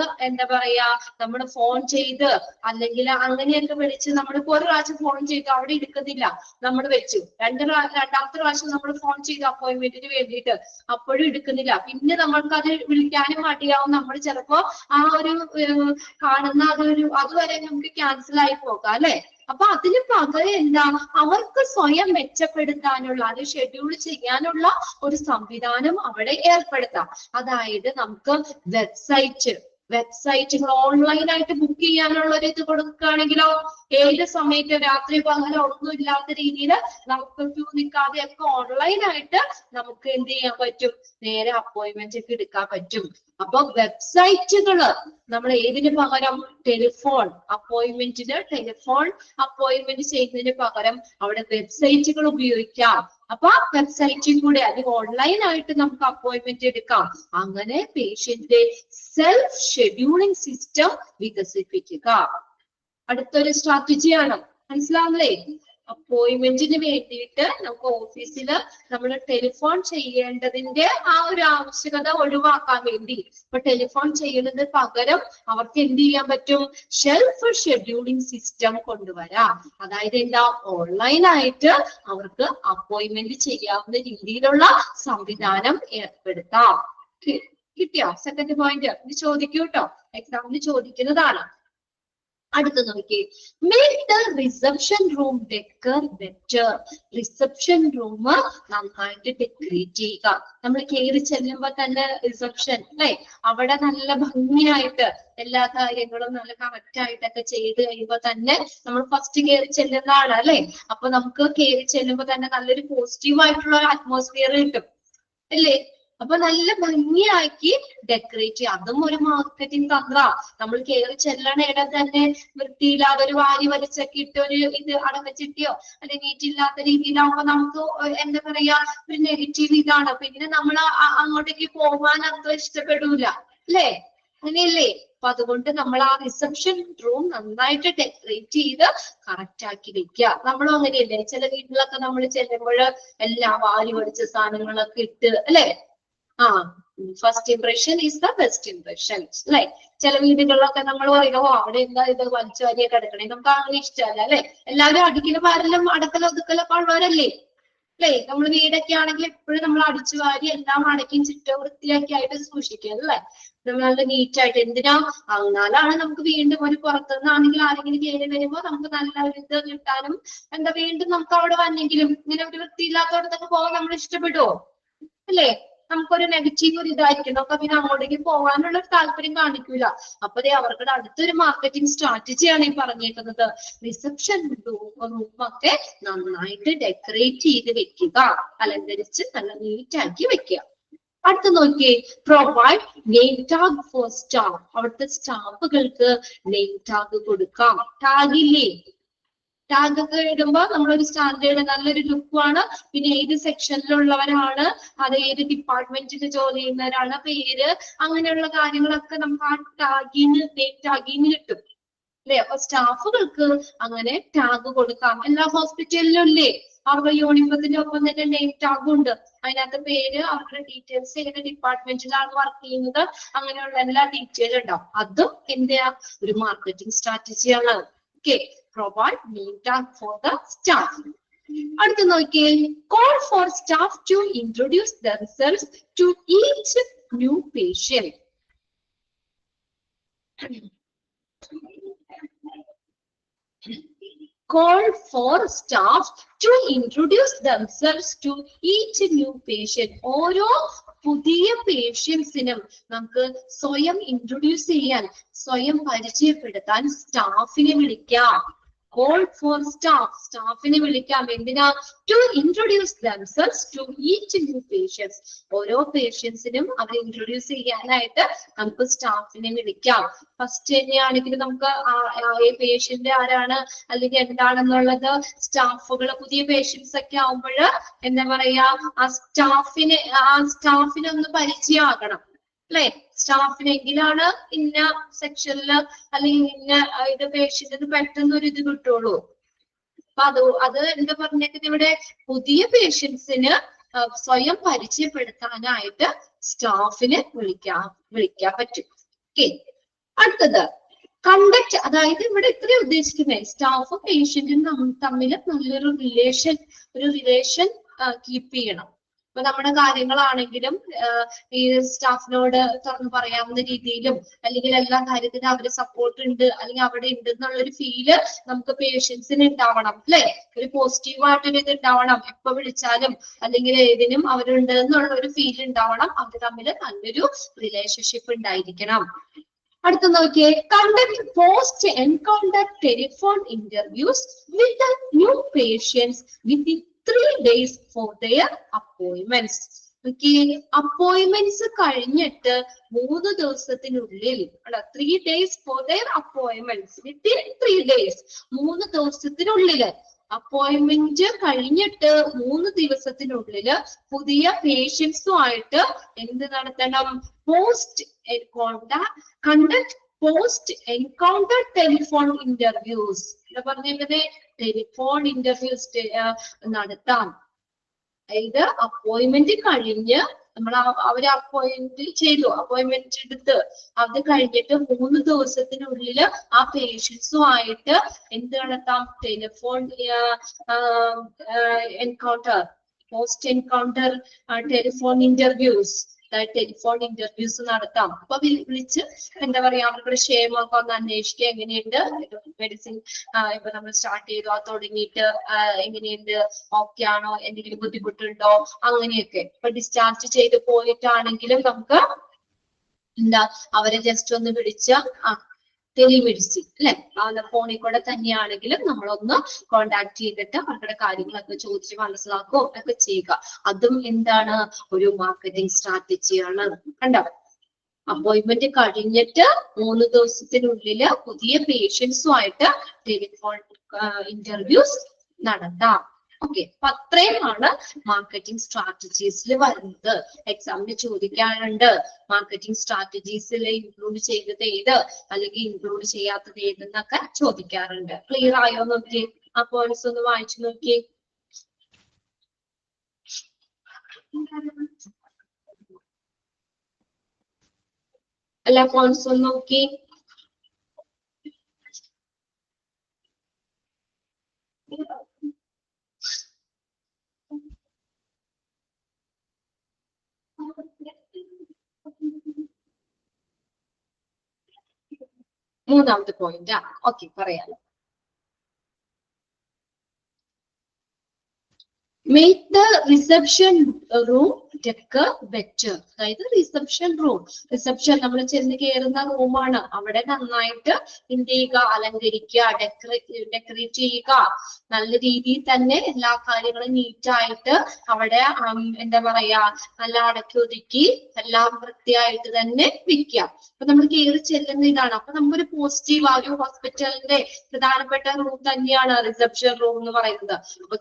നമ്മള് ഫോൺ ചെയ്ത് അല്ലെങ്കിൽ അങ്ങനെയൊക്കെ വിളിച്ച്, നമ്മളിപ്പോ ഒരു പ്രാവശ്യം ഫോൺ ചെയ്ത് അവിടെ എടുക്കുന്നില്ല, നമ്മൾ വെച്ചു. രണ്ടാമത്തെ പ്രാവശ്യം നമ്മൾ ഫോൺ ചെയ്തു അപ്പോയിന്റ്മെന്റിന് വേണ്ടിയിട്ട്, അപ്പോഴും എടുക്കുന്നില്ല. പിന്നെ നമ്മൾക്ക് അത് വിളിക്കാനും മടിയാവും. നമ്മൾ ചിലപ്പോ ആ ഒരു കാണുന്ന അതുവരെ നമുക്ക് ക്യാൻസൽ ആയി പോകാം അല്ലെ? അപ്പൊ അതിന് പകരം അവർക്ക് സ്വയം മെച്ചപ്പെടുത്താനുള്ള, അത് ഷെഡ്യൂൾ ചെയ്യാനുള്ള ഒരു സംവിധാനം അവിടെ ഏർപ്പെടുത്താം. അതായത് നമുക്ക് വെബ്സൈറ്റുകൾ ഓൺലൈനായിട്ട് ബുക്ക് ചെയ്യാനുള്ള ഒരു ഇത് കൊടുക്കുകയാണെങ്കിലോ, ഏത് സമയത്ത് രാത്രി പകലോ ഒന്നും ഇല്ലാത്ത രീതിയിൽ നമുക്ക് ക്യൂ നിൽക്കാതെ ഒക്കെ ഓൺലൈനായിട്ട് നമുക്ക് എന്ത് ചെയ്യാൻ പറ്റും? നേരെ അപ്പോയിന്റ്മെന്റ് ഒക്കെ എടുക്കാൻ പറ്റും. അപ്പൊ വെബ്സൈറ്റുകള് നമ്മൾ ഏതിന് പകരം? ടെലിഫോൺ അപ്പോയിന്റ്മെന്റ് ചെയ്യുന്നതിന് പകരം അവിടെ വെബ്സൈറ്റുകൾ ഉപയോഗിക്കാം. അപ്പൊ വെബ്സൈറ്റിൽ കൂടെ അല്ലെങ്കിൽ ഓൺലൈനായിട്ട് നമുക്ക് അപ്പോയിന്റ്മെന്റ് എടുക്കാം. അങ്ങനെ പേഷ്യന്റിന്റെ സെൽഫ് ഷെഡ്യൂളിംഗ് സിസ്റ്റം വികസിപ്പിക്കുക അടുത്തൊരു സ്ട്രാറ്റജിയാണ്. മനസ്സിലാവുന്നേ? അപ്പോയിന്റ്മെന്റിന് വേണ്ടിയിട്ട് നമുക്ക് ഓഫീസിൽ നമ്മൾ ടെലിഫോൺ ചെയ്യേണ്ടതിന്റെ ആ ഒരു ആവശ്യകത ഒഴിവാക്കാൻ വേണ്ടി ഇപ്പൊ ടെലിഫോൺ ചെയ്യുന്നതിന് പകരം അവർക്ക് എന്ത് ചെയ്യാൻ പറ്റും? സെൽഫ് ഷെഡ്യൂളിംഗ് സിസ്റ്റം കൊണ്ടുവരാം. അതായത് ഓൺലൈനായിട്ട് അവർക്ക് അപ്പോയിന്റ്മെന്റ് ചെയ്യാവുന്ന രീതിയിലുള്ള സംവിധാനം ഏർപ്പെടുത്താം. കിട്ടിയോ? സെക്കൻഡ് പോയിന്റ് ഇത് ചോദിക്കൂ കേട്ടോ, എക്സാമിന് ചോദിക്കുന്നതാണ്. അടുത്ത് നോക്കി, make the reception room decor better. Reception room നന്നായിട്ട് ഡെക്കറേറ്റ് ചെയ്യുക. നമ്മൾ കയറി ചെല്ലുമ്പോ തന്നെ റിസപ്ഷൻ അല്ലെ, അവിടെ നല്ല ഭംഗിയായിട്ട് എല്ലാ കാര്യങ്ങളും നല്ല കറക്റ്റ് ആയിട്ടൊക്കെ ചെയ്ത് കഴിയുമ്പോ തന്നെ നമ്മൾ ഫസ്റ്റ് കയറി ചെല്ലുന്നതാണ് അല്ലെ. അപ്പൊ നമുക്ക് കയറി ചെല്ലുമ്പോ തന്നെ നല്ലൊരു പോസിറ്റീവ് ആയിട്ടുള്ള ഒരു അറ്റ്മോസ്ഫിയർ കിട്ടും അല്ലേ? അപ്പൊ നല്ല ഭംഗിയാക്കി ഡെക്കറേറ്റ് ചെയ്യുക. അതും ഒരു മാർക്കറ്റിംഗ് തന്ത്ര. നമ്മൾ കയറി ചെല്ലണ ഇടം തന്നെ വൃത്തിയില്ലാതെ ഒരു വാരി വലിച്ചൊക്കെ ഇട്ട് ഒരു ഇത് അടക്കച്ചിട്ടിയോ അല്ലെങ്കിൽ നീറ്റില്ലാത്ത രീതിയിലാവുമ്പോ നമുക്ക് ഒരു നെഗറ്റീവ് ഇതാണ്. പിന്നെ നമ്മൾ അങ്ങോട്ടേക്ക് പോകാൻ അത്ര ഇഷ്ടപ്പെടൂല അല്ലേ? അങ്ങനെയല്ലേ? അപ്പൊ അതുകൊണ്ട് നമ്മൾ ആ റിസപ്ഷൻ റൂം നന്നായിട്ട് ഡെക്കറേറ്റ് ചെയ്ത് കറക്റ്റ് ആക്കി വെക്കുക. നമ്മളും അങ്ങനെയല്ലേ? ചില വീട്ടിലൊക്കെ നമ്മൾ ചെല്ലുമ്പോൾ എല്ലാ വാരി വലിച്ച സാധനങ്ങളൊക്കെ ഇട്ട് അല്ലെ? First impression is the best impression അല്ലെ? ചില വീടുകളിലൊക്കെ നമ്മൾ പറയുമോ അവിടെ എന്താ ഇത് വലിച്ചു വാരിയൊക്കെ കിടക്കണേ, നമുക്ക് അങ്ങനെ ഇഷ്ടമല്ല അല്ലെ? എല്ലാവരും അടിക്കലും വാരലും അടക്കലും ഒതുക്കലൊക്കെ ഉള്ളവരല്ലേ അല്ലെ? നമ്മൾ വീടൊക്കെ ആണെങ്കിൽ എപ്പോഴും നമ്മൾ അടിച്ചു വാരി എല്ലാം അടക്കിയും ചുറ്റും വൃത്തിയാക്കി ആയിട്ട് സൂക്ഷിക്കുക അല്ലെ? നമ്മൾ നല്ല നീറ്റായിട്ട്. എന്തിനാ? അങ്ങനാലാണ് നമുക്ക് വീണ്ടും ഒരു പുറത്തുനിന്നാണെങ്കിൽ ആരെങ്കിലും കയറി വരുമ്പോ നമുക്ക് നല്ല ഒരു ഇത് കിട്ടാനും വീണ്ടും നമുക്ക് അവിടെ വന്നെങ്കിലും ഇങ്ങനെ ഒരു വൃത്തിയില്ലാത്തടത്തൊക്കെ പോകാൻ നമ്മൾ ഇഷ്ടപ്പെടുവോ അല്ലേ? നമുക്കൊരു നെഗറ്റീവ് ഒരു ഇതായിരിക്കും. നമുക്ക് പിന്നെ അങ്ങോട്ടേക്ക് പോകാനുള്ള ഒരു താല്പര്യം കാണിക്കൂല. അപ്പൊ അവർക്ക് അടുത്തൊരു മാർക്കറ്റിംഗ് സ്ട്രാറ്റജിയാണ് ഈ പറഞ്ഞേക്കുന്നത്. റിസപ്ഷൻ റൂമൊക്കെ നന്നായിട്ട് ഡെക്കറേറ്റ് ചെയ്ത് വെക്കുക, അലങ്കരിച്ച് നല്ല നീറ്റാക്കി വെക്കുക. അടുത്ത് നോക്കിയേ, provide name tag for staff. അവിടുത്തെ സ്റ്റാഫുകൾക്ക് നെയിം ടാഗ് കൊടുക്കാം. ടാഗില്ലേ? ടാഗ് ഒക്കെ ഇടുമ്പോ നമ്മളൊരു സ്റ്റാൻഡേർഡ് നല്ലൊരു ലുക്കുമാണ്. പിന്നെ ഏത് സെക്ഷനിലുള്ളവരാണ്, അത് ഏത് ഡിപ്പാർട്ട്മെന്റിൽ ജോലി ചെയ്യുന്നവരാണ്, പേര്, അങ്ങനെയുള്ള കാര്യങ്ങളൊക്കെ നമുക്ക് ആ നെയിം ടാഗിന് കിട്ടും അല്ലെ? അപ്പൊ സ്റ്റാഫുകൾക്ക് അങ്ങനെ ടാഗ് കൊടുക്കാം. എല്ലാ ഹോസ്പിറ്റലിലും ഇല്ലേ? അവരുടെ യൂണിഫോമത്തിന്റെ ഒപ്പം തന്നെ നെയിം ടാഗും ഉണ്ട്. അതിനകത്ത് പേര്, അവരുടെ ഡീറ്റെയിൽസ്, ഏത് ഡിപ്പാർട്ട്മെന്റിലാണ് വർക്ക് ചെയ്യുന്നത്, അങ്ങനെയുള്ള എല്ലാ ഡീറ്റെയിലും ഉണ്ടാവും. അതും ഒരു മാർക്കറ്റിംഗ് സ്ട്രാറ്റജിയാണ്. Okay, provide name tag for the staff. അടുത്ത നോക്കിയേ, call for staff to introduce themselves to each new patient. call for staff to introduce themselves to each new patient. ഓരോ പുതിയ പേഷ്യൻസിനും നമുക്ക് സ്വയം ഇൻട്രൊഡ്യൂസ് ചെയ്യാൻ, സ്വയം പരിചയപ്പെടുത്താൻ സ്റ്റാഫിനെ വിളിക്കാം. Call for staff, സ്റ്റാഫിനെ വിളിക്കാം. എന്തിനാ? To introduce themselves to each new patients. ഓരോ പേഷ്യൻസിനും അവർ ഇൻട്രൊഡ്യൂസ് ചെയ്യാനായിട്ട് നമുക്ക് സ്റ്റാഫിനെ വിളിക്കാം. ഫസ്റ്റ് തന്നെയാണെങ്കിൽ നമുക്ക് പേഷ്യന്റ് ആരാണ് അല്ലെങ്കിൽ എന്താണെന്നുള്ളത് സ്റ്റാഫുകൾ, പുതിയ പേഷ്യൻസ് ഒക്കെ ആവുമ്പോൾ എന്താ പറയാ, ആ സ്റ്റാഫിനെ ഒന്ന് പരിചയമാകണം അല്ലെ? സ്റ്റാഫിനെങ്കിലാണ് ഇന്ന സെക്ഷനില് അല്ലെങ്കിൽ ഇന്ന ഇത് പേഷ്യന്റിന് പെട്ടെന്ന് ഒരു ഇത് കിട്ടുള്ളൂ. അപ്പൊ അത് എന്താ പറഞ്ഞേക്കുന്നത്, ഇവിടെ പുതിയ പേഷ്യൻസിന് സ്വയം പരിചയപ്പെടുത്താനായിട്ട് സ്റ്റാഫിനെ വിളിക്കാൻ പറ്റും. ഓക്കെ, അടുത്തത് കണ്ടക്ട്. അതായത് ഇവിടെ ഇത്ര ഉദ്ദേശിക്കുന്നത് സ്റ്റാഫും പേഷ്യന്റും തമ്മിൽ നല്ലൊരു റിലേഷൻ കീപ്പ് ചെയ്യണം. ഇപ്പൊ നമ്മുടെ കാര്യങ്ങളാണെങ്കിലും ഈ സ്റ്റാഫിനോട് തുറന്നു പറയാവുന്ന രീതിയിലും, അല്ലെങ്കിൽ എല്ലാ കാര്യത്തിനും അവര് സപ്പോർട്ട് ഉണ്ട് അല്ലെങ്കിൽ അവിടെ ഉണ്ട് എന്നുള്ളൊരു ഫീല് നമുക്ക് പേഷ്യൻസിന് ഉണ്ടാവണം അല്ലെ? ഒരു പോസിറ്റീവായിട്ടൊരു ഇത് ഉണ്ടാവണം. എപ്പോ വിളിച്ചാലും അല്ലെങ്കിൽ ഏതിനും അവരുണ്ട് എന്നുള്ള ഒരു ഫീൽ ഉണ്ടാവണം. അവർ തമ്മിൽ നല്ലൊരു റിലേഷൻഷിപ്പ് ഉണ്ടായിരിക്കണം. അടുത്ത നോക്കിയേ, conduct post encounter telephone interviews with new patients within 3 days for their appointments. Appointments കഴിഞ്ഞിട്ട് 3 ദിവസത്തിനുള്ളിൽ 3 days for their appointments within 3 days. 3 ദിവസത്തിനുള്ളിൽ അപ്പോയിന്റ്മെന്റ് കഴിഞ്ഞിട്ട് 3 ദിവസത്തിനുള്ളില് പുതിയ പേഷ്യൻസുമായിട്ട് എന്ത് നടത്തണം? Post conduct post encounter telephone interviews. ഇവിടെ പറഞ്ഞിങ്ങനെ ടെലിഫോൺ ഇന്റർവ്യൂസ് നടത്താം. അതായത് അപ്പോയിന്റ്മെന്റ് കഴിഞ്ഞ് നമ്മൾ അവരെ അപ്പോയിന്റ് ചെയ്തു, അപ്പോയിന്റ്മെന്റ് എടുത്ത് അത് കഴിഞ്ഞിട്ട് 3 ദിവസത്തിനുള്ളിൽ ആ പേഷ്യൻസുമായിട്ട് എന്ത് നടത്താം? Telephone encounter, post encounter telephone interviews നടത്താം. അപ്പൊ വിളിച്ച് എന്താ പറയാ, അവരുടെ ക്ഷേമമൊക്കെ ഒന്ന് അന്വേഷിക്കുക. എങ്ങനെയുണ്ട് മെഡിസിൻ, ഇപ്പൊ നമ്മൾ സ്റ്റാർട്ട് ചെയ്തു, അത് തുടങ്ങിയിട്ട് എങ്ങനെയുണ്ട്, ഓക്കെ ആണോ, എന്തെങ്കിലും ബുദ്ധിമുട്ടുണ്ടോ, അങ്ങനെയൊക്കെ. ഇപ്പൊ ഡിസ്ചാർജ് ചെയ്ത് പോയിട്ടാണെങ്കിലും നമുക്ക് എന്താ അവരെ ജസ്റ്റ് ഒന്ന് വിളിച്ച ടെലിമെഡിസിൻ അല്ലെ, ഫോണിൽ കൂടെ തന്നെയാണെങ്കിലും നമ്മളൊന്ന് കോണ്ടാക്ട് ചെയ്തിട്ട് അവരുടെ കാര്യങ്ങളൊക്കെ ചോദിച്ച് മനസ്സിലാക്കുകയോ ഒക്കെ ചെയ്യുക. അതും എന്താണ്? ഒരു മാർക്കറ്റിംഗ് സ്ട്രാറ്റജിയാണ്. കണ്ടോ? അപ്പോയിന്റ്മെന്റ് കഴിഞ്ഞിട്ട് 3 ദിവസത്തിനുള്ളിൽ പുതിയ പേഷ്യൻസുമായിട്ട് ടെലിഫോൺ ഇന്റർവ്യൂസ് നടത്താം. ഓക്കെ, അപ്പൊ അത്രയുമാണ് മാർക്കറ്റിംഗ് സ്ട്രാറ്റജീസിൽ വരുന്നത്. എക്സാമിന് ചോദിക്കാനുണ്ട്, മാർക്കറ്റിംഗ് സ്ട്രാറ്റജീസിൽ ഇൻക്ലൂഡ് ചെയ്തത് ഏത് അല്ലെങ്കിൽ ഇൻക്ലൂഡ് ചെയ്യാത്തത് ഏതെന്നൊക്കെ ചോദിക്കാറുണ്ട്. ക്ലിയർ ആയോ നോക്കി? ആ പോയിന്റ്സ് ഒന്ന് വായിച്ചു നോക്കി. എല്ലാ പോയിന്റ്സ് ഒന്ന് നോക്കി. മൂന്നാമത്തെ പോയിന്റ് ഓക്കെ പറയാലോ. Make the reception room decker better. അതായത് റിസപ്ഷൻ നമ്മൾ ചെന്ന് കയറുന്ന റൂമാണ്, അവിടെ നന്നായിട്ട് എന്ത് ചെയ്യുക? അലങ്കരിക്കുക, ഡെക്കറേറ്റ് ചെയ്യുക. നല്ല രീതിയിൽ തന്നെ എല്ലാ കാര്യങ്ങളും നീറ്റായിട്ട് അവിടെ എന്താ പറയാ, നല്ല അടക്കി ഒതുക്കി എല്ലാം വൃത്തിയായിട്ട് തന്നെ വെക്കുക. അപ്പൊ നമ്മൾ കയറി ചെല്ലുന്ന ഇതാണ്. അപ്പൊ നമുക്കൊരു പോസിറ്റീവ് ആ ഒരു ഹോസ്പിറ്റലിന്റെ പ്രധാനപ്പെട്ട റൂം തന്നെയാണ് റിസപ്ഷൻ റൂം എന്ന് പറയുന്നത്. അപ്പൊ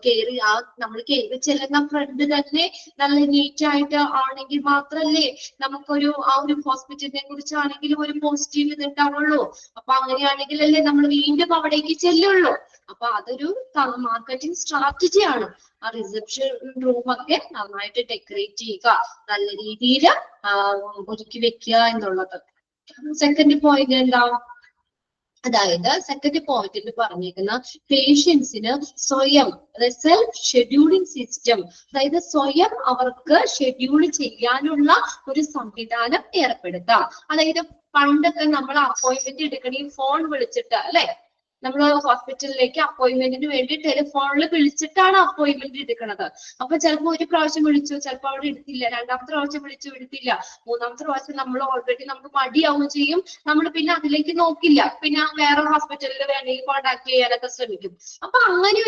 നമ്മൾ കയറി ചെല്ലുന്ന ഫ്രണ്ട് തന്നെ നല്ല നീറ്റ് ആയിട്ട് ആണെങ്കിൽ മാത്രല്ലേ നമുക്കൊരു ആ ഒരു ഹോസ്പിറ്റലിനെ കുറിച്ചാണെങ്കിലും ഒരു പോസിറ്റീവ് ഇത് ഉണ്ടാവുള്ളൂ. അപ്പൊ അങ്ങനെയാണെങ്കിലല്ലേ നമ്മൾ വീണ്ടും അവിടേക്ക് ചെല്ലുള്ളൂ. അപ്പൊ അതൊരു മാർക്കറ്റിംഗ് സ്ട്രാറ്റജിയാണ്. ആ റിസപ്ഷൻ റൂമൊക്കെ നന്നായിട്ട് ഡെക്കറേറ്റ് ചെയ്യുക, നല്ല രീതിയിൽ ഒരുക്കി വെക്കുക എന്നുള്ളത്. സെക്കൻഡ് പോയിന്റ് എന്താ? അതായത് സെക്കൻഡ് പോയിന്റിൽ പറഞ്ഞിരിക്കുന്ന പേഷ്യൻസിന് സ്വയം, സെൽഫ് ഷെഡ്യൂളിംഗ് സിസ്റ്റം, അതായത് സ്വയം അവർക്ക് ഷെഡ്യൂൾ ചെയ്യാനുള്ള ഒരു സംവിധാനം ഏർപ്പെടുത്താം. അതായത് പണ്ടൊക്കെ നമ്മൾ അപ്പോയിന്റ്മെന്റ് എടുക്കണേ ഫോൺ വിളിച്ചിട്ട് അല്ലെ, നമ്മൾ ഹോസ്പിറ്റലിലേക്ക് അപ്പോയിന്റ്മെന്റിന് വേണ്ടി ടെലിഫോണിൽ വിളിച്ചിട്ടാണ് അപ്പോയിന്റ്മെന്റ് എടുക്കുന്നത്. അപ്പൊ ചിലപ്പോൾ ഒരു പ്രാവശ്യം വിളിച്ചു, ചിലപ്പോൾ അവിടെ എടുത്തില്ല, രണ്ടാമത്തെ പ്രാവശ്യം വിളിച്ചു എടുത്തില്ല, മൂന്നാമത്തെ പ്രാവശ്യം നമ്മൾ ഓൾറെഡി നമുക്ക് മടിയാവും ചെയ്യും, നമ്മൾ പിന്നെ അതിലേക്ക് നോക്കില്ല, പിന്നെ വേറെ ഹോസ്പിറ്റലിൽ വേണമെങ്കിൽ കോൺടാക്ട് ചെയ്യാനൊക്കെ ശ്രമിക്കും. അപ്പൊ അങ്ങനെ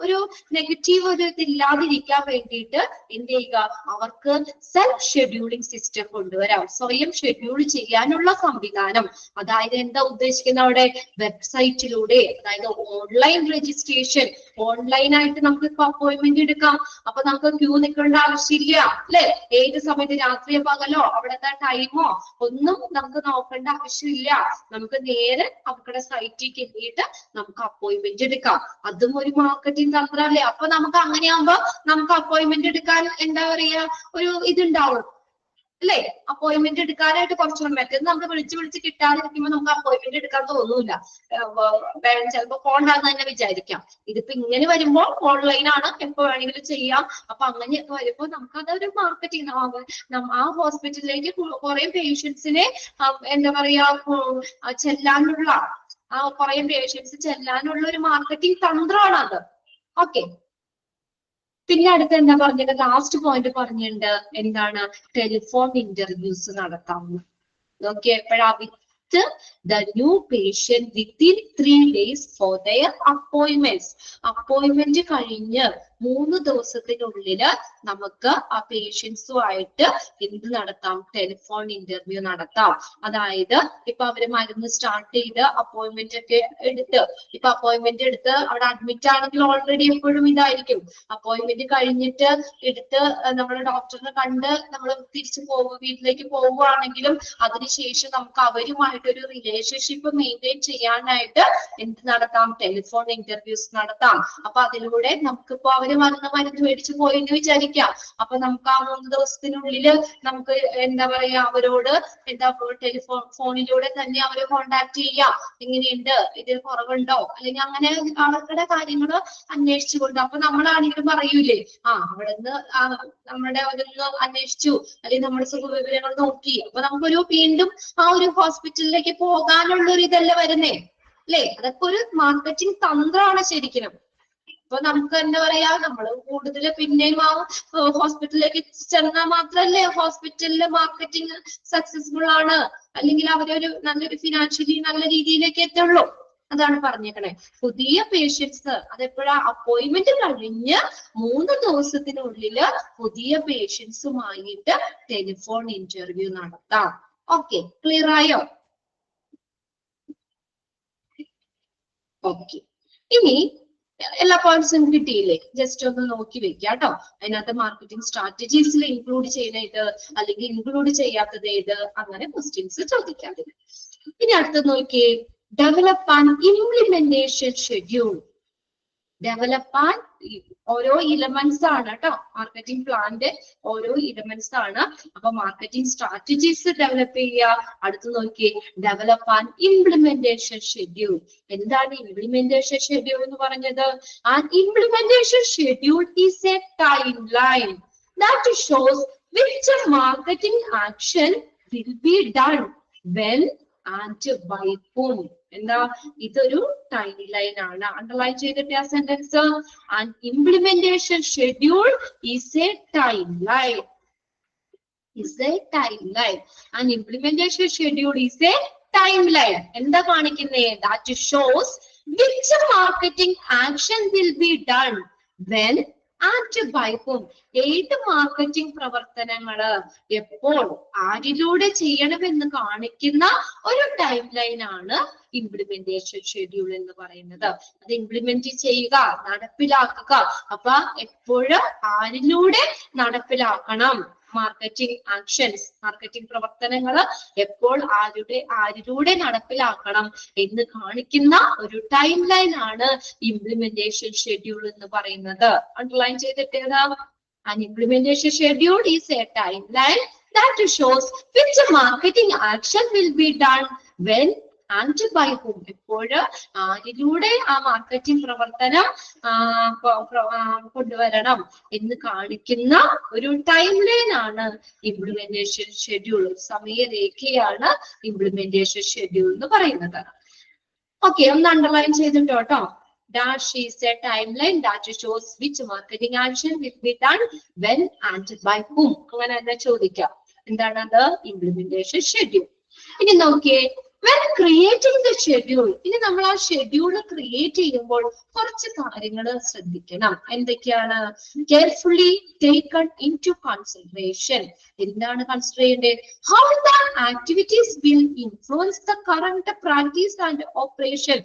ഒരു നെഗറ്റീവ് ഒരു ഇതില്ലാതിരിക്കാൻ വേണ്ടിയിട്ട് എന്ത് ചെയ്യുക, അവർക്ക് സെൽഫ് ഷെഡ്യൂളിംഗ് സിസ്റ്റം കൊണ്ടുവരാം, സ്വയം ഷെഡ്യൂൾ ചെയ്യാനുള്ള സംവിധാനം. അതായത് എന്താ ഉദ്ദേശിക്കുന്ന അവിടെ, വെബ്സൈറ്റിലൂടെ, അതായത് ഓൺലൈൻ രജിസ്ട്രേഷൻ, ഓൺലൈനായിട്ട് നമുക്ക് ഇപ്പൊ അപ്പോയിന്റ്മെന്റ് എടുക്കാം. അപ്പൊ നമുക്ക് ക്യൂ നിൽക്കേണ്ട ആവശ്യമില്ല അല്ലെ, ഏത് സമയത്ത് രാത്രിയോ പകലോ അവിടുത്തെ ടൈമോ ഒന്നും നമുക്ക് നോക്കേണ്ട ആവശ്യമില്ല. നമുക്ക് നേരെ അവരുടെ സൈറ്റിൽ കയറിയിട്ട് നമുക്ക് അപ്പോയിന്റ്മെന്റ് എടുക്കാം. അതും ഒരു മാർക്കറ്റിംഗ് തന്ത്രമല്ലേ. അപ്പൊ നമുക്ക് അങ്ങനെയാകുമ്പോ നമുക്ക് അപ്പോയിന്റ്മെന്റ് എടുക്കാൻ എന്താ പറയാ ഒരു ഇതുണ്ടാവും അല്ലെ, അപ്പോയിന്റ്മെന്റ് എടുക്കാനായിട്ട് കുറച്ചുകൂടെ. മറ്റേത് നമുക്ക് വിളിച്ച് കിട്ടാതിരിക്കുമ്പോൾ നമുക്ക് അപ്പോയിന്റ്മെന്റ് എടുക്കാൻ തോന്നൂല, ചിലപ്പോ പോണ്ടാന്ന് തന്നെ വിചാരിക്കാം. ഇതിപ്പോ ഇങ്ങനെ വരുമ്പോൾ ഓൺലൈനാണ്, എപ്പോ വേണമെങ്കിലും ചെയ്യാം. അപ്പൊ അങ്ങനെയൊക്കെ വരുമ്പോൾ നമുക്ക് അതൊരു മാർക്കറ്റിംഗ്, ആ ഹോസ്പിറ്റലിലേക്ക് കുറെ പേഷ്യൻസിനെ എന്താ പറയാ ചെല്ലാനുള്ള, കുറെ പേഷ്യൻസ് ചെല്ലാനുള്ള ഒരു മാർക്കറ്റിംഗ് തന്ത്രമാണ് അത്. ഓക്കെ, പിന്നെ അടുത്ത് എന്താ പറഞ്ഞത്, ലാസ്റ്റ് പോയിന്റ് പറഞ്ഞിട്ടുണ്ട്, എന്താണ്, ടെലിഫോൺ ഇന്റർവ്യൂസ് നടത്താവുന്ന. ഓക്കെ, എപ്പോഴാ, the new patient within 3 days for their appointments. Appointment കഴിഞ്ഞ് 3 ദിവസത്തിനുള്ളിൽ നമുക്ക് ആ പേഷ്യൻസുമായിട്ട് എന്ത് നടത്താം, ടെലിഫോൺ ഇന്റർവ്യൂ നടത്താം. അതായത് ഇപ്പൊ അവര് മരുന്ന് സ്റ്റാർട്ട് ചെയ്ത് അപ്പോയിന്റ്മെന്റ് ഒക്കെ എടുത്ത്, ഇപ്പൊ അപ്പോയിന്റ്മെന്റ് എടുത്ത് അവിടെ അഡ്മിറ്റ് ആണെങ്കിൽ ഓൾറെഡി എപ്പോഴും ഇതായിരിക്കും. അപ്പോയിന്റ്മെന്റ് കഴിഞ്ഞിട്ട് എടുത്ത് നമ്മൾ ഡോക്ടറിനെ കണ്ട് നമ്മൾ തിരിച്ചു വീട്ടിലേക്ക് പോവുകയാണെങ്കിലും അതിനുശേഷം നമുക്ക് അവരുമായിട്ട് ഒരു റിലേഷൻഷിപ്പ് മെയിൻറ്റെയിൻ ചെയ്യാനായിട്ട് എന്ത് നടത്താം, ടെലിഫോൺ ഇന്റർവ്യൂസ് നടത്താം. അപ്പൊ അതിലൂടെ നമുക്കിപ്പോ അവര് മരുന്ന് മേടിച്ചു പോയെന്ന് വിചാരിക്കാം. അപ്പൊ നമുക്ക് ആ 3 ദിവസത്തിനുള്ളിൽ നമുക്ക് എന്താ പറയാ അവരോട് എന്താ ഫോണിലൂടെ തന്നെ അവരെ കോണ്ടാക്ട് ചെയ്യാം, എങ്ങനെയുണ്ട്, ഇതിൽ കുറവുണ്ടോ, അല്ലെങ്കിൽ അങ്ങനെ അവരുടെ കാര്യങ്ങൾ അന്വേഷിച്ചുകൊണ്ട്. അപ്പൊ നമ്മളാണെങ്കിലും പറയൂലേ, അവിടുന്ന് നമ്മുടെ അതൊന്ന് അന്വേഷിച്ചു, അല്ലെങ്കിൽ നമ്മുടെ സുഖവിവരങ്ങൾ നോക്കി, അപ്പൊ നമുക്കൊരു വീണ്ടും ആ ഒരു ഹോസ്പിറ്റലിലേക്ക് പോകാനുള്ള ഒരു ഇതല്ല വരുന്നേ അല്ലെ. അതൊക്കെ ഒരു മാർക്കറ്റിംഗ് തന്ത്രമാണ് ശരിക്കും. അപ്പൊ നമുക്ക് എന്താ പറയാ, നമ്മൾ കൂടുതൽ പിന്നെയും ആ ഹോസ്പിറ്റലിലേക്ക് ചെന്നാൽ മാത്രല്ലേ ഹോസ്പിറ്റലിലെ മാർക്കറ്റിംഗ് സക്സസ്ഫുൾ ആണ്, അല്ലെങ്കിൽ അവരൊരു നല്ലൊരു ഫിനാൻഷ്യലി നല്ല രീതിയിലേക്ക് എത്തുള്ളൂ. അതാണ് പറഞ്ഞേക്കണേ. പുതിയ പേഷ്യൻസ് അതെപ്പോഴാ, അപ്പോയിന്റ്മെന്റ് കഴിഞ്ഞ് 3 ദിവസത്തിനുള്ളില് പുതിയ പേഷ്യൻസുമായിട്ട് ടെലിഫോൺ ഇന്റർവ്യൂ നടത്താം. ഓക്കെ, ക്ലിയർ ആയോ? ഓക്കെ, ഇനി എല്ലാ പോയിന്റ്സും കിട്ടിയില്ലേ? ജസ്റ്റ് ഒന്ന് നോക്കി വെക്കുക കേട്ടോ. അതിനകത്ത് മാർക്കറ്റിംഗ് സ്ട്രാറ്റജീസിൽ ഇൻക്ലൂഡ് ചെയ്യുന്നത് അല്ലെങ്കിൽ ഇൻക്ലൂഡ് ചെയ്യാത്തത് ഏത്, അങ്ങനെ ക്വസ്റ്റ്യൻസ് ചോദിക്കാതില്ല. ഇനി അടുത്ത് നോക്കിയേ, develop and implementation schedule. Develop and ഓരോ ഇലമെന്റ്സ് ആണ് കേട്ടോ, മാർക്കറ്റിംഗ് പ്ലാന്റെ ഓരോ ഇലമെന്റ്സ് ആണ്. അപ്പൊ മാർക്കറ്റിംഗ് സ്ട്രാറ്റജീസ് ഡെവലപ്പ് ചെയ്യുക. അടുത്ത് നോക്കിയേ, ഡെവലപ്പ് ആൻഡ് ഇംപ്ലിമെന്റേഷൻ ഷെഡ്യൂൾ. എന്താണ് ഇംപ്ലിമെന്റേഷൻ ഷെഡ്യൂൾ എന്ന് പറഞ്ഞത്? And implementation schedule is a time line that shows which marketing action will be done when and by whom. എന്താ, ഇതൊരു ടൈം ലൈൻ ആണ്. അണ്ടർലൈൻ ചെയ്തിട്ട് ആ sentence, and implementation schedule is a time line. is a timeline. An implementation schedule is a timeline. എന്താ കാണിക്കുന്നേ? That shows which marketing action will be done when and by whom. ഏത് marketing പ്രവർത്തനങ്ങള് എപ്പോൾ ആരിലൂടെ ചെയ്യണമെന്ന് കാണിക്കുന്ന ഒരു time line ആണ് implementation schedule എന്ന് പറയുന്നത്. അത് ഇംപ്ലിമെന്റ് ചെയ്യുക, നടപ്പിലാക്കുക. അപ്പൊ എപ്പോഴും ആരിലൂടെ നടപ്പിലാക്കണം മാർക്കറ്റിംഗ് ആക്ഷൻസ്, മാർക്കറ്റിംഗ് പ്രവർത്തനങ്ങൾ എപ്പോൾ ആരിലൂടെ നടപ്പിലാക്കണം എന്ന് കാണിക്കുന്ന ഒരു ടൈം ലൈൻ ആണ് ഇംപ്ലിമെന്റേഷൻ ഷെഡ്യൂൾ എന്ന് പറയുന്നത്. Underline ചെയ്തിട്ടേതാ? An implementation schedule is a timeline that shows which marketing action will be done when and by whom. എപ്പോഴ് ആരിലൂടെ ആ മാർക്കറ്റിംഗ് പ്രവർത്തനം കൊണ്ടുവരണം എന്ന് കാണിക്കുന്ന ഒരു ടൈം ലൈൻ ആണ് ഇംപ്ലിമെന്റേഷൻ ഷെഡ്യൂൾ. സമയരേഖയാണ് ഇംപ്ലിമെന്റേഷൻ ഷെഡ്യൂൾ എന്ന് പറയുന്നത്. ഓക്കെ, ഒന്ന് അണ്ടർലൈൻ ചെയ്തിട്ടോ കേട്ടോ. Dash is a timeline that shows which marketing action will be done when and by whom. അങ്ങനെ തന്നെ ചോദിക്കാം. എന്താണത്? Implementation schedule. ഇനി നോക്കിയേ, when creating the schedule, ഇനി നമ്മൾ ആ ഷെഡ്യൂൾ ക്രിയേറ്റ് ചെയ്യുമ്പോൾ കുറച്ച് കാര്യങ്ങൾ ശ്രദ്ധിക്കണം. എന്തൊക്കെയാണ്? Carefully taken into consideration. എന്താണ് കൺസിഡർ ചെയ്യേണ്ടത്? How the activities will influence the current practice and operation.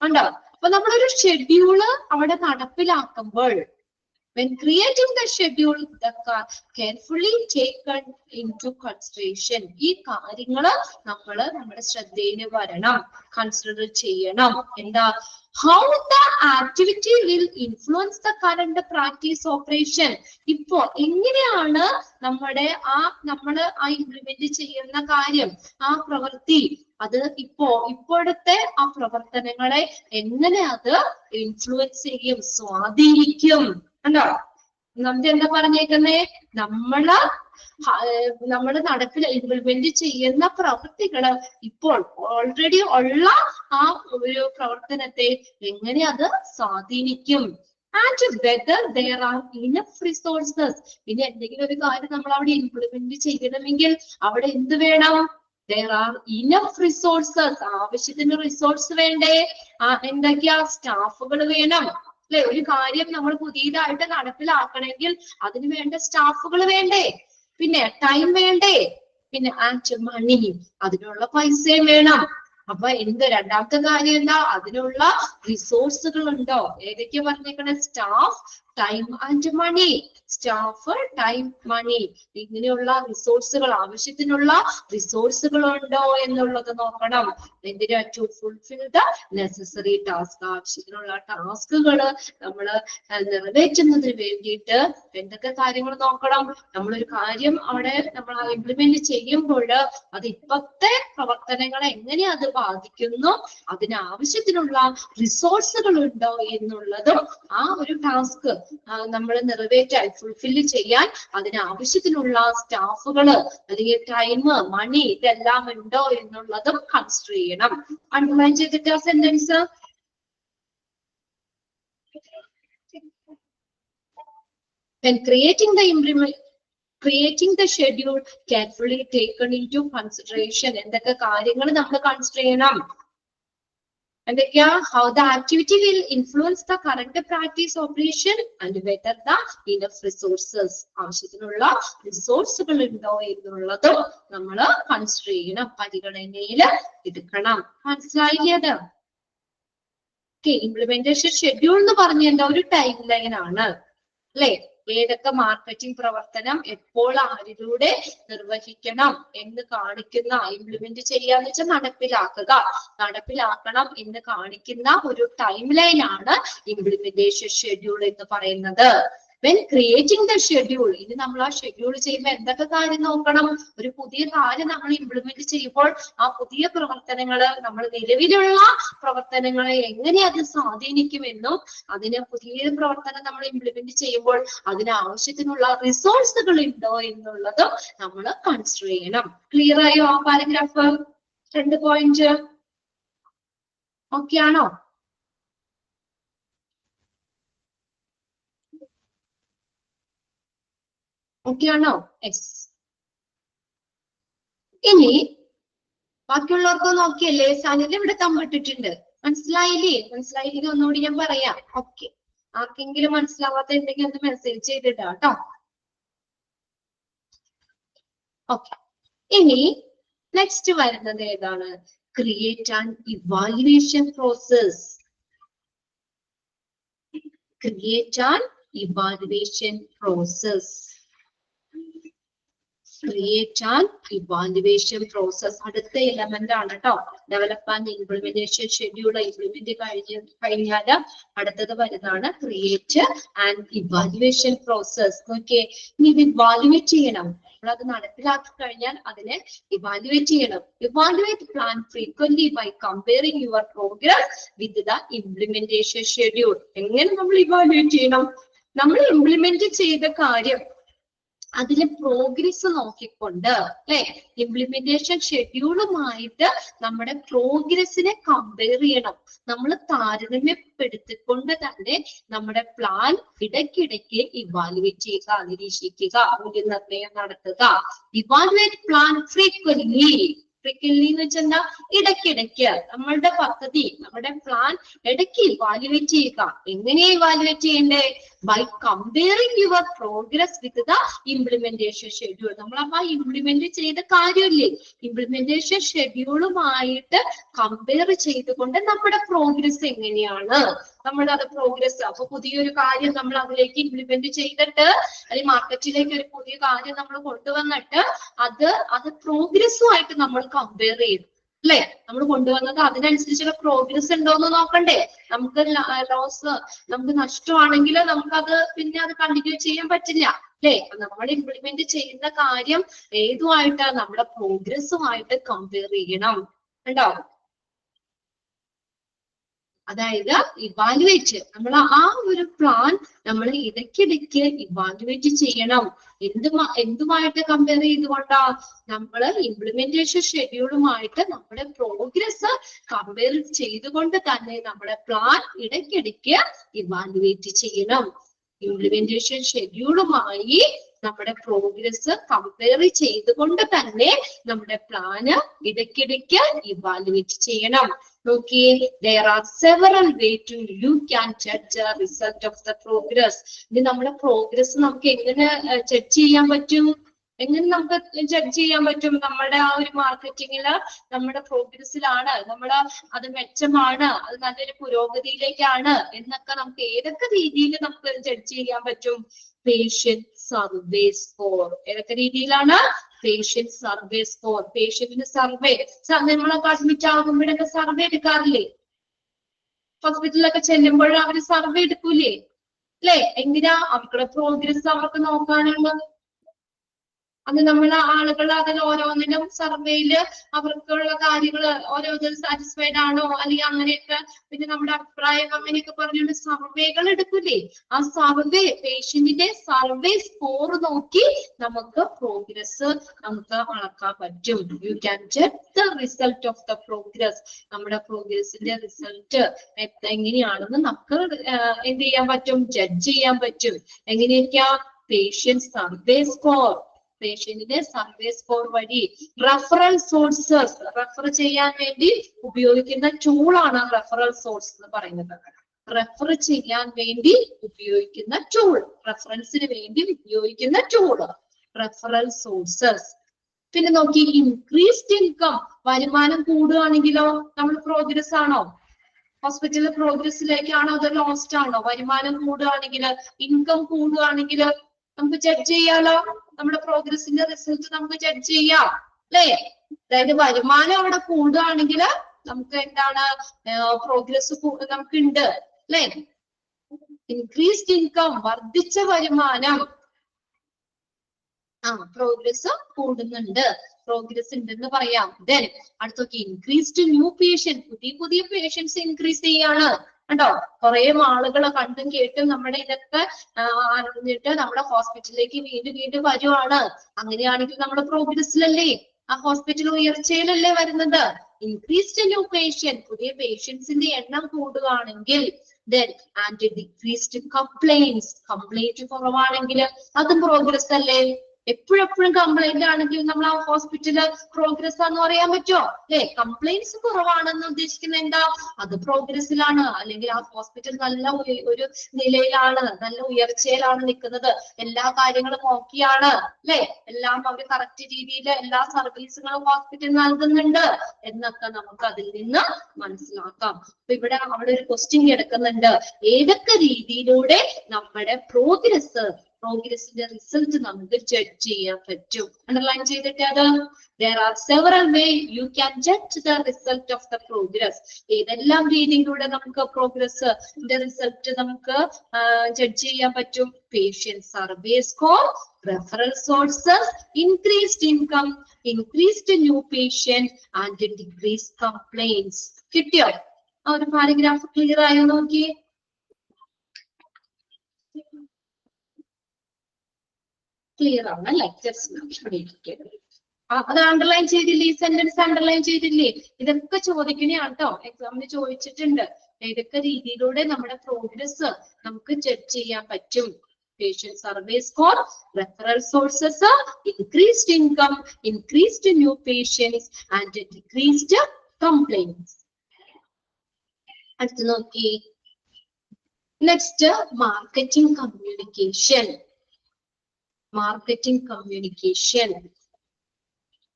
ഉണ്ടോ? അപ്പൊ നമ്മളൊരു ഷെഡ്യൂള് അവിടെ നടപ്പിലാക്കുമ്പോൾ, when creating the schedule, the carefully taken into consideration. ഈ കാര്യങ്ങള് നമ്മുടെ ശ്രദ്ധയിൽ വരണം, കൺസിഡർ ചെയ്യണം. എന്താ? How the activity will influence the current practice operation. ഇപ്പോ എങ്ങനെയാണ് നമ്മൾ ഇംപ്ലിമെന്റ് ചെയ്യുന്ന കാര്യം, ആ പ്രവൃത്തി, അത് ഇപ്പോഴത്തെ ആ പ്രവർത്തനങ്ങളെ എങ്ങനെ അത് ഇൻഫ്ലുവൻസ് ചെയ്യും, സ്വാധീനിക്കും. കണ്ടോ? നമുക്ക് എന്താ പറഞ്ഞേക്കുന്നേ? നമ്മള് ഇംപ്ലിമെന്റ് ചെയ്യുന്ന പ്രവൃത്തികള് ഇപ്പോൾ ഓൾറെഡി ഉള്ള ആ ഒരു പ്രവർത്തനത്തെ എങ്ങനെ അത് സ്വാധീനിക്കും. And whether there are enough resources. ഇനി എന്തെങ്കിലും ഒരു കാര്യം നമ്മൾ അവിടെ ഇംപ്ലിമെന്റ് ചെയ്യണമെങ്കിൽ അവിടെ എന്ത് വേണം? There are enough resources. ആവശ്യത്തിന് റിസോഴ്സ് വേണ്ടേ? എന്തൊക്കെയാ? സ്റ്റാഫുകൾ വേണം അല്ലെ? ഒരു കാര്യം നമ്മൾ പുതിയതായിട്ട് നടപ്പിലാക്കണമെങ്കിൽ അതിന് വേണ്ട സ്റ്റാഫുകൾ വേണ്ടേ? പിന്നെ ടൈം വേണ്ടേ? പിന്നെ ആൻഡ് മണി, അതിനുള്ള പൈസയും വേണം. അപ്പൊ രണ്ടാമത്തെ കാര്യം എന്താ? അതിനുള്ള റിസോഴ്സുകൾ ഉണ്ടോ? ഏതൊക്കെയാ പറഞ്ഞേക്കണേ? Staff, time and money. Staff, time, money, ഇങ്ങനെയുള്ള റിസോഴ്സുകൾ, ആവശ്യത്തിനുള്ള റിസോഴ്സുകൾ ഉണ്ടോ എന്നുള്ളത് നോക്കണം. എന്തിനാ? To fulfil the necessary task. ആവശ്യത്തിനുള്ള ടാസ്കുകൾ നമ്മൾ നിറവേറ്റുന്നതിന് വേണ്ടിയിട്ട് എന്തൊക്കെ കാര്യങ്ങൾ നോക്കണം? നമ്മളൊരു കാര്യം അവിടെ നമ്മൾ ഇംപ്ലിമെന്റ് ചെയ്യുമ്പോൾ അത് ഇപ്പോഴത്തെ പ്രവർത്തനങ്ങളെ എങ്ങനെ അത് ബാധിക്കുന്നു, അതിനാവശ്യത്തിനുള്ള റിസോഴ്സുകൾ ഉണ്ടോ എന്നുള്ളതും ആ ഒരു ടാസ്ക് നമ്മൾ നിറവേറ്റാൻ, ഫുൾഫിൽ ചെയ്യാൻ അതിനാവശ്യത്തിനുള്ള സ്റ്റാഫുകള് അല്ലെങ്കിൽ ടൈം, മണി, ഇതെല്ലാം ഉണ്ടോ എന്നുള്ളതും കൺസിഡർ ചെയ്യണം. അണ്ടർലൈൻ ചെയ്തിട്ട് ആ sentence. When creating the schedule, carefully taken into consideration. എന്തൊക്കെ കാര്യങ്ങൾ നമ്മൾ കൺസിഡർ ചെയ്യണം? എന്തൊക്കെയാ? How the activity will influence the current practice operation and whether the enough resources. ആവശ്യത്തിനുള്ള റിസോഴ്സുകൾ ഉണ്ടോ എന്നുള്ളതും നമ്മൾ കൺസിഡർ ചെയ്യണം, പരിഗണനയിൽ എടുക്കണം. മനസ്സിലായത്? ഇംപ്ലിമെന്റേഷൻ ഷെഡ്യൂൾ എന്ന് പറഞ്ഞ എന്താ? ഒരു ടൈം ലൈൻ ആണ് അല്ലെ? ഏതൊക്കെ മാർക്കറ്റിംഗ് പ്രവർത്തനം എപ്പോൾ ആരിലൂടെ നിർവഹിക്കണം എന്ന് കാണിക്കുന്ന, ഇംപ്ലിമെന്റ് ചെയ്യാന്ന് വെച്ചാൽ നടപ്പിലാക്കണം എന്ന് കാണിക്കുന്ന ഒരു ടൈം ലൈൻ ആണ് ഇംപ്ലിമെന്റേഷൻ ഷെഡ്യൂൾ എന്ന് പറയുന്നത്. When creating the schedule, ഇനി നമ്മൾ ആ ഷെഡ്യൂൾ ചെയ്യുമ്പോൾ എന്തൊക്കെ കാര്യം നോക്കണം? ഒരു പുതിയ കാര്യം നമ്മൾ ഇംപ്ലിമെന്റ് ചെയ്യുമ്പോൾ ആ പുതിയ പ്രവർത്തനങ്ങള്, നമ്മൾ നിലവിലുള്ള പ്രവർത്തനങ്ങളെ എങ്ങനെ അത് സ്വാധീനിക്കുമെന്നും, അതിന് പുതിയ പ്രവർത്തനം നമ്മൾ ഇംപ്ലിമെന്റ് ചെയ്യുമ്പോൾ അതിനാവശ്യത്തിനുള്ള റിസോഴ്സുകൾ ഉണ്ടോ എന്നുള്ളതും നമ്മൾ കൺസിഡർ ചെയ്യണം. ക്ലിയർ ആയോ ആ പാരഗ്രാഫ്? 2 പോയിന്റ് ഓക്കെ ആണോ? ഓക്കെ ആണോ? യെസ്. ഇനി ബാക്കിയുള്ളവർക്ക് നോക്കിയല്ലേ? സാനിൽ ഇവിടെ തമ്മിട്ടിട്ടുണ്ട്. മനസ്സിലായില്ലെങ്കിൽ ഒന്നുകൂടി ഞാൻ പറയാം. ഓക്കെ, ആർക്കെങ്കിലും മനസ്സിലാവാത്ത എന്തെങ്കിലും ഒന്ന് മെസ്സേജ് ചെയ്തിട്ടാ കേട്ടോ. ഓക്കെ, ഇനി നെക്സ്റ്റ് വരുന്നത് ഏതാണ്? Create and evaluation process. Create and evaluation process. Create and evaluation process അടുത്ത എലമെന്റ് ആണ് കേട്ടോ. Develop and implementation schedule implement കഴിഞ്ഞാൽ അടുത്തത് വരുന്നതാണ് create and evaluation process. Okay, ഇനി ഇത് ഇവാലുവേറ്റ് ചെയ്യണം. അത് നടപ്പിലാക്കി കഴിഞ്ഞാൽ അതിനെ ഇവാലുവേറ്റ് ചെയ്യണം. Evaluate plan frequently by comparing your progress with the implementation schedule. എങ്ങനെ നമ്മൾ ഇവാലുവേറ്റ് ചെയ്യണം? നമ്മൾ ഇംപ്ലിമെന്റ് ചെയ്ത കാര്യം അതിലെ പ്രോഗ്രസ് നോക്കിക്കൊണ്ട് അല്ലെ, ഇംപ്ലിമെന്റേഷൻ ഷെഡ്യൂളുമായിട്ട് നമ്മുടെ പ്രോഗ്രസിനെ കമ്പയർ ചെയ്യണം. നമ്മൾ താരതമ്യപ്പെടുത്തിക്കൊണ്ട് തന്നെ നമ്മുടെ പ്ലാൻ ഇടയ്ക്കിടയ്ക്ക് ഇവാലുവേറ്റ് ചെയ്യുക, നിരീക്ഷിക്കുക, മൂല്യനിർണ്ണയം നടത്തുക. Evaluate plan frequently. ഫ്രീക്വന്റ്ലി എന്ന് വെച്ചാൽ എന്താ? ഇടയ്ക്കിടയ്ക്ക് നമ്മളുടെ പദ്ധതി, നമ്മുടെ പ്ലാൻ ഇടയ്ക്ക് ഇവാലുവേറ്റ് ചെയ്യുക. എങ്ങനെയാ ഇവാലുവേറ്റ് ചെയ്യണ്ടേ? By comparing your progress with the implementation schedule. നമ്മൾ അപ്പൊ ഇംപ്ലിമെന്റ് ചെയ്ത കാര്യമില്ലേ, ഇംപ്ലിമെന്റേഷൻ ഷെഡ്യൂളുമായിട്ട് കമ്പയർ ചെയ്തുകൊണ്ട് നമ്മുടെ പ്രോഗ്രസ് എങ്ങനെയാണ്, നമ്മുടെ അത് പ്രോഗ്രസ്. അപ്പൊ പുതിയൊരു കാര്യം നമ്മൾ അതിലേക്ക് ഇംപ്ലിമെന്റ് ചെയ്തിട്ട്, അല്ലെങ്കിൽ മാർക്കറ്റിലേക്ക് ഒരു പുതിയ കാര്യം നമ്മൾ കൊണ്ടുവന്നിട്ട് അത് പ്രോഗ്രസ്സുമായിട്ട് നമ്മൾ കമ്പയർ ചെയ്തു അല്ലെ. നമ്മൾ കൊണ്ടുവന്നത് അതിനനുസരിച്ചുള്ള പ്രോഗ്രസ് ഉണ്ടോന്ന് നോക്കണ്ടേ. നമുക്ക് ലോസ്, നമുക്ക് നഷ്ടമാണെങ്കിൽ നമുക്കത് പിന്നെ അത് കണ്ടിന്യൂ ചെയ്യാൻ പറ്റില്ല അല്ലെ. നമ്മൾ ഇംപ്ലിമെന്റ് ചെയ്യുന്ന കാര്യം ഏതുമായിട്ട്, നമ്മുടെ പ്രോഗ്രസ്സുമായിട്ട് കമ്പയർ ചെയ്യണം. ഉണ്ടോ? അതായത് ഇവാലുവേറ്റ്, നമ്മൾ ആ ഒരു പ്ലാൻ നമ്മൾ ഇടയ്ക്കിടയ്ക്ക് ഇവാലുവേറ്റ് ചെയ്യണം. എന്തുമായിട്ട് കമ്പയർ ചെയ്തുകൊണ്ടാ? നമ്മൾ ഇംപ്ലിമെന്റേഷൻ ഷെഡ്യൂളുമായിട്ട് നമ്മുടെ പ്രോഗ്രസ് കമ്പയർ ചെയ്തുകൊണ്ട് തന്നെ നമ്മുടെ പ്ലാൻ ഇടയ്ക്കിടയ്ക്ക് ഇവാലുവേറ്റ് ചെയ്യണം. ഇംപ്ലിമെന്റേഷൻ ഷെഡ്യൂളുമായി നമ്മുടെ പ്രോഗ്രസ് കമ്പയർ ചെയ്തുകൊണ്ട് തന്നെ നമ്മുടെ പ്ലാന് ഇടയ്ക്കിടയ്ക്ക് ഇവാലുവേറ്റ് ചെയ്യണം. നോക്കിയേ, there are several ways you can judge the result of the progress. ഇനി നമ്മുടെ പ്രോഗ്രസ് നമുക്ക് എങ്ങനെ ജഡ്ജ് ചെയ്യാൻ പറ്റും? എങ്ങനെ നമുക്ക് ജഡ്ജ് ചെയ്യാൻ പറ്റും? നമ്മുടെ ആ ഒരു മാർക്കറ്റിങ്ങില് നമ്മുടെ പ്രോഗ്രസ്സിലാണ്, നമ്മുടെ അത് മെച്ചമാണ്, അത് നല്ലൊരു പുരോഗതിയിലേക്കാണ് എന്നൊക്കെ നമുക്ക് ഏതൊക്കെ രീതിയിൽ നമുക്ക് ജഡ്ജ് ചെയ്യാൻ പറ്റും? Patient survey score. ഏതൊക്കെ രീതിയിലാണ്? Patient survey score. പേഷ്യന്റിന് സർവേ, നമ്മളൊക്കെ അഡ്മിറ്റ് ആകുമ്പോഴൊക്കെ സർവേ എടുക്കാറില്ലേ? ഹോസ്പിറ്റലിലൊക്കെ ചെല്ലുമ്പോൾ അവര് സർവേ എടുക്കൂലേ അല്ലെ? എന്തിനാ? അവരുടെ പ്രോഗ്രസ് അവർക്ക് നോക്കാനുള്ള. അത് നമ്മളെ ആളുകൾ അതിൽ ഓരോന്നിനും സർവേയില് അവർക്കുള്ള കാര്യങ്ങൾ ഓരോന്നിനും സാറ്റിസ്ഫൈഡ് ആണോ അല്ലെങ്കിൽ അങ്ങനെയൊക്കെ, പിന്നെ നമ്മുടെ അഭിപ്രായം അങ്ങനെയൊക്കെ പറഞ്ഞുകൊണ്ട് സർവേകൾ എടുക്കൂലേ? ആ സർവേ, പേഷ്യന്റിന്റെ സർവേ സ്കോർ നോക്കി നമുക്ക് പ്രോഗ്രസ് നമുക്ക് അളക്കാൻ പറ്റും. You can judge the result of the progress. നമ്മുടെ പ്രോഗ്രസിന്റെ റിസൾട്ട് എങ്ങനെയാണെന്ന് നമുക്ക് എന്ത് ചെയ്യാൻ പറ്റും? ജഡ്ജ് ചെയ്യാൻ പറ്റും. എങ്ങനെയൊക്കെയാ? Patient survey score. പേഷ്യന്റിന്റെ സർവേ സ്കോർ വഴി. റഫറൽ സോഴ്സസ്, റെഫർ ചെയ്യാൻ വേണ്ടി ഉപയോഗിക്കുന്ന ടൂളാണ് റെഫറൽ സോഴ്സ് എന്ന് പറയുന്നത്. റെഫർ ചെയ്യാൻ വേണ്ടി ഉപയോഗിക്കുന്ന ടൂൾ, റെഫറൻസിന് വേണ്ടി ഉപയോഗിക്കുന്ന ടൂള് റെഫറൽ സോഴ്സസ്. പിന്നെ നോക്കി, ഇൻക്രീസ്ഡ് ഇൻകം. വരുമാനം കൂടുകയാണെങ്കിലോ നമ്മൾ പ്രോഗ്രസ് ആണോ? ഹോസ്പിറ്റലിൽ പ്രോഗ്രസ്സിലേക്കാണോ അതോ ലോസ്റ്റ് ആണോ? വരുമാനം കൂടുകയാണെങ്കിൽ, ഇൻകം കൂടുകയാണെങ്കിൽ നമുക്ക് ജഡ്ജ് ചെയ്യാലോ. നമ്മുടെ പ്രോഗ്രസിന്റെ റിസൾട്ട് നമുക്ക് ജഡ്ജ് ചെയ്യാം അല്ലേ? അതായത് വരുമാനം അവിടെ കൂടുകയാണെങ്കിൽ നമുക്ക് എന്താണ്? പ്രോഗ്രസ് നമുക്ക് ഉണ്ട് അല്ലെ? ഇൻക്രീസ്ഡ് ഇൻകം, വർദ്ധിച്ച വരുമാനം, പ്രോഗ്രസ് കൂടുന്നുണ്ട്, പ്രോഗ്രസ് ഉണ്ടെന്ന് പറയാം. ദെൻ അടുത്തൊക്കെ ഇൻക്രീസ്ഡ് ന്യൂ പേഷ്യന്റ്. പുതിയ പേഷ്യൻസ് ഇൻക്രീസ് ചെയ്യാണ് കണ്ടോ. കുറെ ആളുകളെ കണ്ടും കേട്ടും നമ്മുടെ ഇതൊക്കെ അറിഞ്ഞിട്ട് നമ്മുടെ ഹോസ്പിറ്റലിലേക്ക് വീണ്ടും വരുവാണ്. അങ്ങനെയാണെങ്കിൽ നമ്മുടെ പ്രോഗ്രസ്സിലല്ലേ, ആ ഹോസ്പിറ്റൽ ഉയർച്ചയിലല്ലേ വരുന്നത്. ഇൻക്രീസ്ഡ് ന്യൂ പേഷ്യന്റ്, പുതിയ പേഷ്യൻസിന്റെ എണ്ണം കൂടുകയാണെങ്കിൽ. Then and decreased complaints, complaint കുറവാണെങ്കിൽ അതും പ്രോഗ്രസ് അല്ലേ? എപ്പോഴും കംപ്ലൈന്റ് ആണെങ്കിൽ നമ്മൾ ആ ഹോസ്പിറ്റല് പ്രോഗ്രസ് ആണെന്ന് പറയാൻ പറ്റുമോ? അല്ലെ? കംപ്ലൈന്റ്സ് കുറവാണെന്ന് ഉദ്ദേശിക്കുന്നത് എന്താ? അത് പ്രോഗ്രസ്സിലാണ്. അല്ലെങ്കിൽ ആ ഹോസ്പിറ്റൽ നല്ല ഒരു നിലയിലാണ്, നല്ല ഉയർച്ചയിലാണ് നിൽക്കുന്നത്, എല്ലാ കാര്യങ്ങളും നോക്കിയാണ് അല്ലെ, എല്ലാം അവർ കറക്റ്റ് രീതിയിൽ എല്ലാ സർവീസുകളും ഹോസ്പിറ്റൽ നൽകുന്നുണ്ട് എന്നൊക്കെ നമുക്ക് അതിൽ നിന്ന് മനസ്സിലാക്കാം. അപ്പൊ അവിടെ ഒരു ക്വസ്റ്റ്യൻ എടുക്കുന്നുണ്ട്, ഏതൊക്കെ രീതിയിലൂടെ നമ്മുടെ പ്രോഗ്രസ് പ്രോഗ്രസിന്റെ റിസൾട്ട് നമുക്ക് ജഡ്ജ് ചെയ്യാൻ പറ്റും. അണ്ടർലൈൻ ചെയ്തിട്ട് അത് there are several ways you can judge the result of the progress. ഏതെല്ലാം രീതിയിലൂടെ നമുക്ക് പ്രോഗ്രസിന്റെ റിസൾട്ട് നമുക്ക് ജഡ്ജ് ചെയ്യാൻ പറ്റും? patient survey score, referral sources, increased income, increased new patient and decreased complaints. കിട്ടിയോ? ആ ഒരു പാരഗ്രാഫ് ക്ലിയർ ആയോ? നോക്കിയേ. ക്ലിയർ ആണ് അല്ലെ? അത് അണ്ടർലൈൻ ചെയ്തില്ലേ? ഈ സെന്റൻസ് അണ്ടർലൈൻ ചെയ്തില്ലേ? ഇതൊക്കെ ചോദിക്കണയാണ് കേട്ടോ, എക്സാമിന് ചോദിച്ചിട്ടുണ്ട്. ഏതൊക്കെ രീതിയിലൂടെ നമ്മുടെ പ്രോഗ്രസ് നമുക്ക് ജഡ്ജ് ചെയ്യാൻ പറ്റും? patient survey score, referral sources, increased income, increased new patients and decreased complaints. അടുത്ത നോക്കി. Next marketing communication. Marketing communication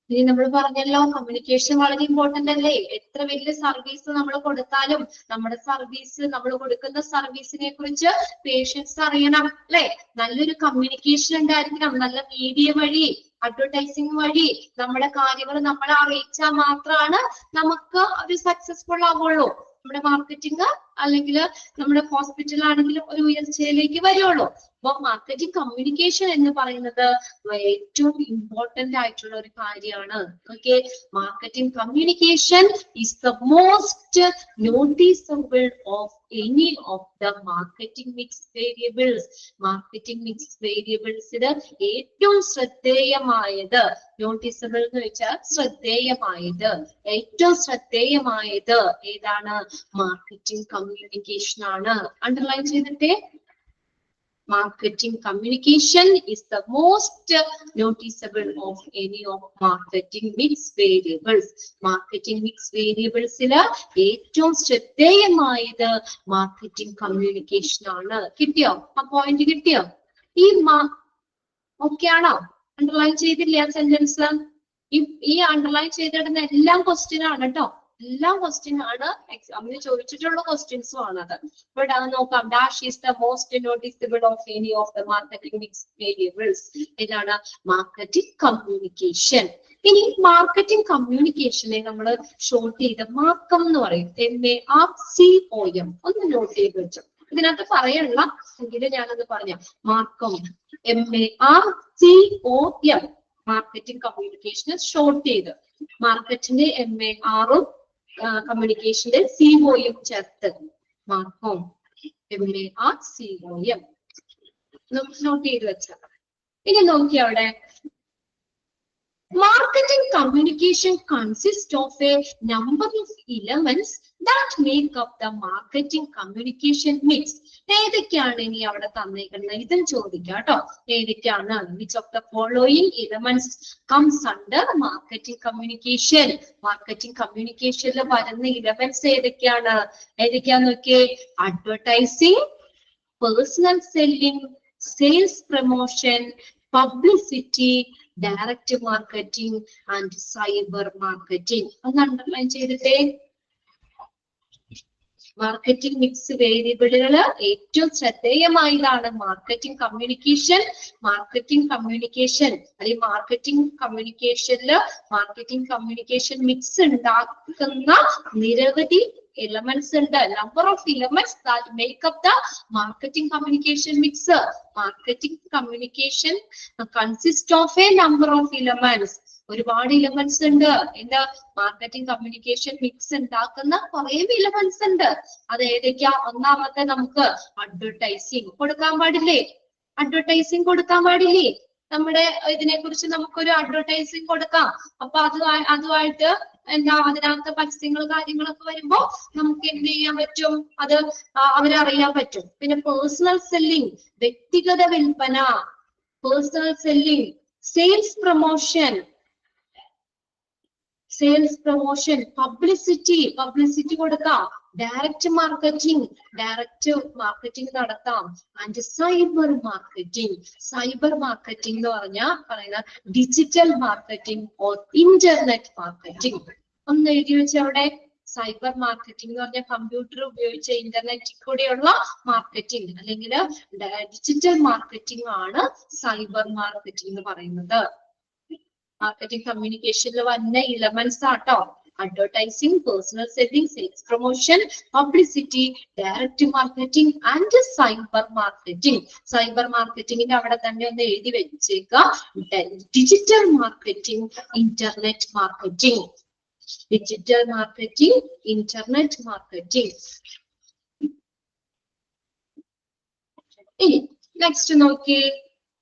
ഇനി നമ്മൾ പറഞ്ഞല്ലോ, കമ്മ്യൂണിക്കേഷൻ വളരെ ഇമ്പോർട്ടന്റ് അല്ലേ? എത്ര വലിയ സർവീസ് നമ്മൾ കൊടുത്താലും നമ്മുടെ സർവീസ്, നമ്മൾ കൊടുക്കുന്ന സർവീസിനെ കുറിച്ച് പേഷ്യൻസ് അറിയണം അല്ലെ? നല്ലൊരു കമ്മ്യൂണിക്കേഷൻ ഉണ്ടായിരിക്കണം. നല്ല മീഡിയ വഴി, അഡ്വർടൈസിങ് വഴി നമ്മുടെ കാര്യങ്ങൾ നമ്മളെ അറിയിച്ചാൽ മാത്രമാണ് നമുക്ക് ഒരു സക്സസ്ഫുൾ ആവുള്ളൂ. നമ്മുടെ മാർക്കറ്റിംഗ് അല്ലെങ്കിൽ നമ്മുടെ ഹോസ്പിറ്റൽ ആണെങ്കിലും ഒരു ഉയർച്ചയിലേക്ക് വരുള്ളൂ. അപ്പൊ മാർക്കറ്റിംഗ് കമ്മ്യൂണിക്കേഷൻ എന്ന് പറയുന്നത് ഏറ്റവും ഇമ്പോർട്ടന്റ് ആയിട്ടുള്ള ഒരു കാര്യമാണ്. Okay, marketing communication is the most noticeable of any of the marketing mix variables. Marketing mix വേരിയബിൾസിന് ഏറ്റവും ശ്രദ്ധേയമായത്, നോട്ടീസബിൾ എന്ന് വെച്ചാൽ ശ്രദ്ധേയമായത്, ഏറ്റവും ശ്രദ്ധേയമായത് ഏതാണ്? മാർക്കറ്റിംഗ് കമ്മ്യൂണിക്കേഷൻ ആണ്. അണ്ടർലൈൻ ചെയ്തിട്ടേ. Marketing communication is the most noticeable of any of marketing mix variables. Marketing mix variables ila ഏറ്റവും ശ്രദ്ധേയമായത് മാർക്കറ്റിംഗ് കമ്മ്യൂണിക്കേഷൻ ആണ്. കിട്ടിയോ? ആ പോയിന്റ് കിട്ടിയോ? ഈ ഓക്കെ ആണോ? അണ്ടർലൈൻ ചെയ്തില്ലേ ആ സെന്റൻസ്? ഈ അണ്ടർലൈൻ ചെയ്തിടുന്ന എല്ലാം ക്വസ്റ്റ്യൻ ആണ് കേട്ടോ, എല്ലാം ക്വസ്റ്റ്യൻ ആണ്, എക്സാമിന് ചോദിച്ചിട്ടുള്ള ക്വസ്റ്റ്യൻസും ആണത്. ഇവിടെ അത് നോക്കാം. Dash is the most noticeable of any of the marketing mix variables. ഇതാണ് മാർക്കറ്റിംഗ് കമ്മ്യൂണിക്കേഷൻ. ഇനി മാർക്കറ്റിംഗ് കമ്മ്യൂണിക്കേഷനെ നമ്മൾ ഷോർട്ട് ചെയ്ത് മാർക്കം എന്ന് പറയും. MARCOM. ഒന്ന് നോട്ട് ചെയ്ത് വെച്ചു. ഇതിനകത്ത് പറയണ്ട എങ്കിലും ഞാനത് പറഞ്ഞ മാർക്കം, MARCOM. മാർക്കറ്റിംഗ് കമ്മ്യൂണിക്കേഷന് ഷോർട്ട് ചെയ്ത്, മാർക്കറ്റിന്റെ MAR-ഉം കമ്മ്യൂണിക്കേഷന്റെ COയും ചേർത്ത് മാർക്കം, MARCOM. നോട്ട് ചെയ്ത് വെച്ച. ഇനി നോക്കി അവിടെ, marketing communication consists of a number of elements that make up the marketing communication mix. ഏതൊക്കെയാണ് ഇനി അവിടെ തന്നേക്കുന്നത്? ഇതും ചോദിക്കാം കേട്ടോ. ഏതൊക്കെയാണ്? which of the following elements comes under marketing communication? Marketing കമ്മ്യൂണിക്കേഷനിൽ വരുന്ന elements ഏതൊക്കെയാണ്? ഏതൊക്കെയാന്ന് നോക്കിയേ. Advertising, personal selling, sales promotion, publicity, direct marketing and cyber marketing. ഒന്ന് അണ്ടർലൈൻ ചെയ്തിട്ടേ. മാർക്കറ്റിംഗ് മിക്സ് വേരിയബിളുകൾ ഏറ്റവും ശ്രദ്ധേയമായതാണ് മാർക്കറ്റിംഗ് കമ്മ്യൂണിക്കേഷൻ. മാർക്കറ്റിംഗ് കമ്മ്യൂണിക്കേഷൻ അല്ലെങ്കിൽ മാർക്കറ്റിംഗ് കമ്മ്യൂണിക്കേഷൻ മിക്സ് ഉണ്ടാക്കുന്ന നിരവധി elements ഉണ്ട്. number of elements that make up the marketing communication mix. Marketing communication consists of a number of elements. ഒരുപാട് എലിമെന്റ്സ് ഉണ്ട്. എന്താ? മാർക്കറ്റിംഗ് കമ്മ്യൂണിക്കേഷൻ മിക്സ് ഉണ്ടാക്കുന്ന കുറെ എലിമെന്റ്സ് ഉണ്ട്. അത് ഏതൊക്കെയാ? ഒന്നാമത്തെ നമുക്ക് അഡ്വർടൈസിങ് കൊടുക്കാൻ പാടില്ലേ? അഡ്വർടൈസിങ് കൊടുക്കാൻ പാടില്ലേ? നമ്മുടെ ഇതിനെ കുറിച്ച് നമുക്കൊരു അഡ്വർടൈസിങ് കൊടുക്കാം. അപ്പൊ അതുമായിട്ട് എന്താ, അതിനകത്ത് പരസ്യങ്ങൾ കാര്യങ്ങളൊക്കെ വരുമ്പോ നമുക്ക് എന്ത് ചെയ്യാൻ പറ്റും? അത് അവരറിയാൻ പറ്റും. പിന്നെ പേഴ്സണൽ സെല്ലിംഗ്, വ്യക്തിഗത വിൽപ്പന, personal selling, sales promotion, publicity കൊടുക്കാം, ഡയറക്റ്റ് മാർക്കറ്റിംഗ് നടത്താം, and cyber marketing. Cyber marketing എന്ന് പറയുന്ന digital marketing or internet marketing. ഒന്ന് എഴുതി വെച്ച അവിടെ. സൈബർ മാർക്കറ്റിംഗ് എന്ന് പറഞ്ഞാൽ കമ്പ്യൂട്ടർ ഉപയോഗിച്ച് ഇന്റർനെറ്റിൽ കൂടെയുള്ള മാർക്കറ്റിംഗ് അല്ലെങ്കിൽ ഡിജിറ്റൽ മാർക്കറ്റിംഗ് ആണ് സൈബർ മാർക്കറ്റിംഗ് എന്ന് പറയുന്നത്. മാർക്കറ്റിംഗ് കമ്മ്യൂണിക്കേഷനിൽ വന്ന എലമെന്റ്സ് ആട്ടോ. Advertising, personal selling, sales promotion, publicity, direct marketing and cyber marketing. Cyber marketing in avada thanne onnu ezhuthi vechekka. Digital marketing, internet marketing. Digital marketing, internet marketing. Next നോക്കി,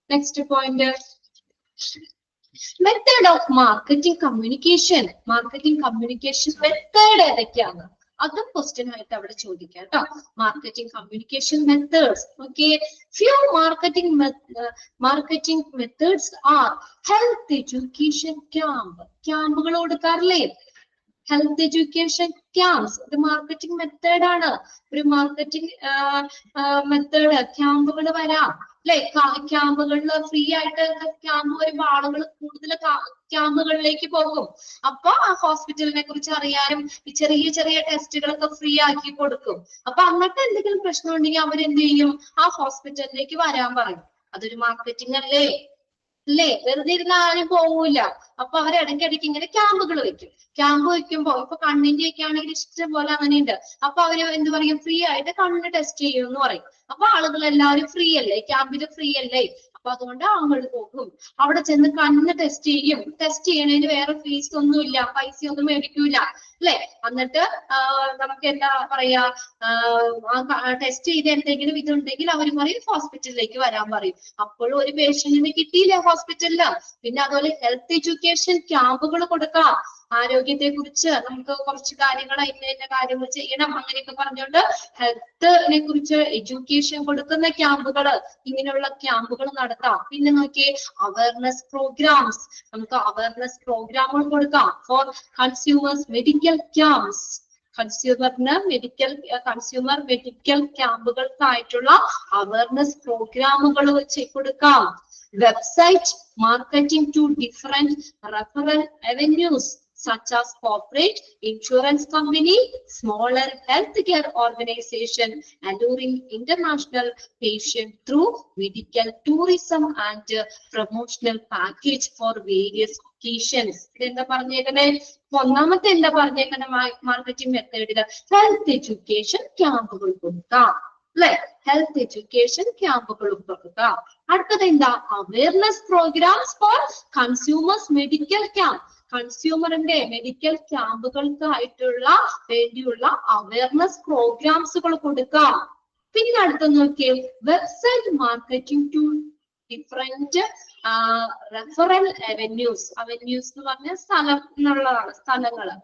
next point. Method of marketing communication. Marketing communication method ഏതൊക്കെയാണ്? അതും question ആയിട്ട് അവിടെ ചോദിക്കാം കേട്ടോ. Marketing communication methods. Okay, few marketing methods R health education camp. ക്യാമ്പുകൾ കൊടുക്കാറില്ലേ? Health education camps ഒരു marketing മെത്തേഡാണ്. ഒരു മാർക്കറ്റിംഗ് മെത്തേഡ് ക്യാമ്പുകൾ വരാം അല്ലെ? ക്യാമ്പുകളിൽ ഫ്രീ ആയിട്ട് ക്യാമ്പ് വരുമ്പോ ആളുകൾ കൂടുതൽ ക്യാമ്പുകളിലേക്ക് പോകും. അപ്പൊ ആ ഹോസ്പിറ്റലിനെ കുറിച്ച് അറിയാനും ഈ ചെറിയ ചെറിയ ടെസ്റ്റുകളൊക്കെ ഫ്രീ ആക്കി കൊടുക്കും. അപ്പൊ അങ്ങനത്തെ എന്തെങ്കിലും പ്രശ്നം ഉണ്ടെങ്കിൽ അവരെന്ത് ചെയ്യും? ആ ഹോസ്പിറ്റലിലേക്ക് വരാൻ പറയും. അതൊരു മാർക്കറ്റിംഗ് അല്ലേ? അല്ലേ? വെറുതെ ഇരുന്ന് ആരും പോകൂല. അപ്പൊ അവർ ഇടയ്ക്കിടയ്ക്ക് ഇങ്ങനെ ക്യാമ്പുകൾ വെക്കും. ക്യാമ്പ് വെക്കുമ്പോ ഇപ്പൊ കണ്ണിന്റെ ഒക്കെ ആണെങ്കിൽ ഇഷ്ടം പോലെ അങ്ങനെയുണ്ട്. അപ്പൊ അവര് എന്ത് പറയും? ഫ്രീ ആയിട്ട് കണ്ണ് ടെസ്റ്റ് ചെയ്യും എന്ന് പറയും. അപ്പൊ ആളുകൾ എല്ലാവരും ഫ്രീ അല്ലേ? ക്യാമ്പില് ഫ്രീ അല്ലേ? അപ്പൊ അതുകൊണ്ട് ആളുകൾ പോകും. അവിടെ ചെന്ന് കണ്ണ് ടെസ്റ്റ് ചെയ്യും. ടെസ്റ്റ് ചെയ്യണതിന് വേറെ ഫീസ് ഒന്നുമില്ല, പൈസ ഒന്നും മേടിക്കൂല അല്ലെ? എന്നിട്ട് നമുക്ക് എന്താ പറയാ, ടെസ്റ്റ് ചെയ്ത് എന്തെങ്കിലും ഇതുണ്ടെങ്കിൽ അവർ പറയും ഹോസ്പിറ്റലിലേക്ക് വരാൻ പറയും. അപ്പോഴും ഒരു പേഷ്യന്റിന് കിട്ടിയില്ല ഹോസ്പിറ്റലില്. പിന്നെ അതുപോലെ ഹെൽത്ത് എഡ്യൂക്കേഷൻ ക്യാമ്പുകൾ കൊടുക്കാം. ആരോഗ്യത്തെ കുറിച്ച് നമുക്ക് കുറച്ച് കാര്യങ്ങൾ ഇന്ന കാര്യങ്ങൾ ചെയ്യണം അങ്ങനെയൊക്കെ പറഞ്ഞുകൊണ്ട് ഹെൽത്തിനെ കുറിച്ച് എഡ്യൂക്കേഷൻ കൊടുക്കുന്ന ക്യാമ്പുകൾ, ഇങ്ങനെയുള്ള ക്യാമ്പുകൾ നടത്താം. പിന്നെ നോക്കിയേ, അവയർനെസ് പ്രോഗ്രാംസ്. നമുക്ക് അവയർനെസ് പ്രോഗ്രാമുകൾ കൊടുക്കാം. For consumers medical camps. Consumer medical ക്യാമ്പുകൾക്കായിട്ടുള്ള അവയർനെസ് പ്രോഗ്രാമുകൾ വെച്ച് കൊടുക്കാം. Website marketing to different referral avenues such as corporate, insurance company, smaller healthcare organization, alluring international patient through medical tourism and promotional package for various occasions. എന്താ പറഞ്ഞേക്കണേ? ഒന്നാമത്തെ എന്താ പറഞ്ഞേക്കണേ? Marketing മെത്തേഡില് ഹെൽത്ത് എഡ്യൂക്കേഷൻ ക്യാമ്പുകൾ കൊടുക്കാം അല്ലെ? ഹെൽത്ത് എഡ്യൂക്കേഷൻ ക്യാമ്പുകൾ കൊടുക്കാം. അടുത്തത് എന്താ? Awareness programs for consumers medical camp. കൺസ്യൂമറിന്റെ മെഡിക്കൽ ക്യാമ്പുകൾക്കായിട്ടുള്ള വേണ്ടിയുള്ള അവയർനെസ് പ്രോഗ്രാംസുകൾ കൊടുക്കാം. പിന്നെ അടുത്ത നോക്കിയേ, website marketing to different referral avenues. Avenues എന്ന് പറഞ്ഞ സ്ഥലം എന്നുള്ളതാണ്, സ്ഥലങ്ങള്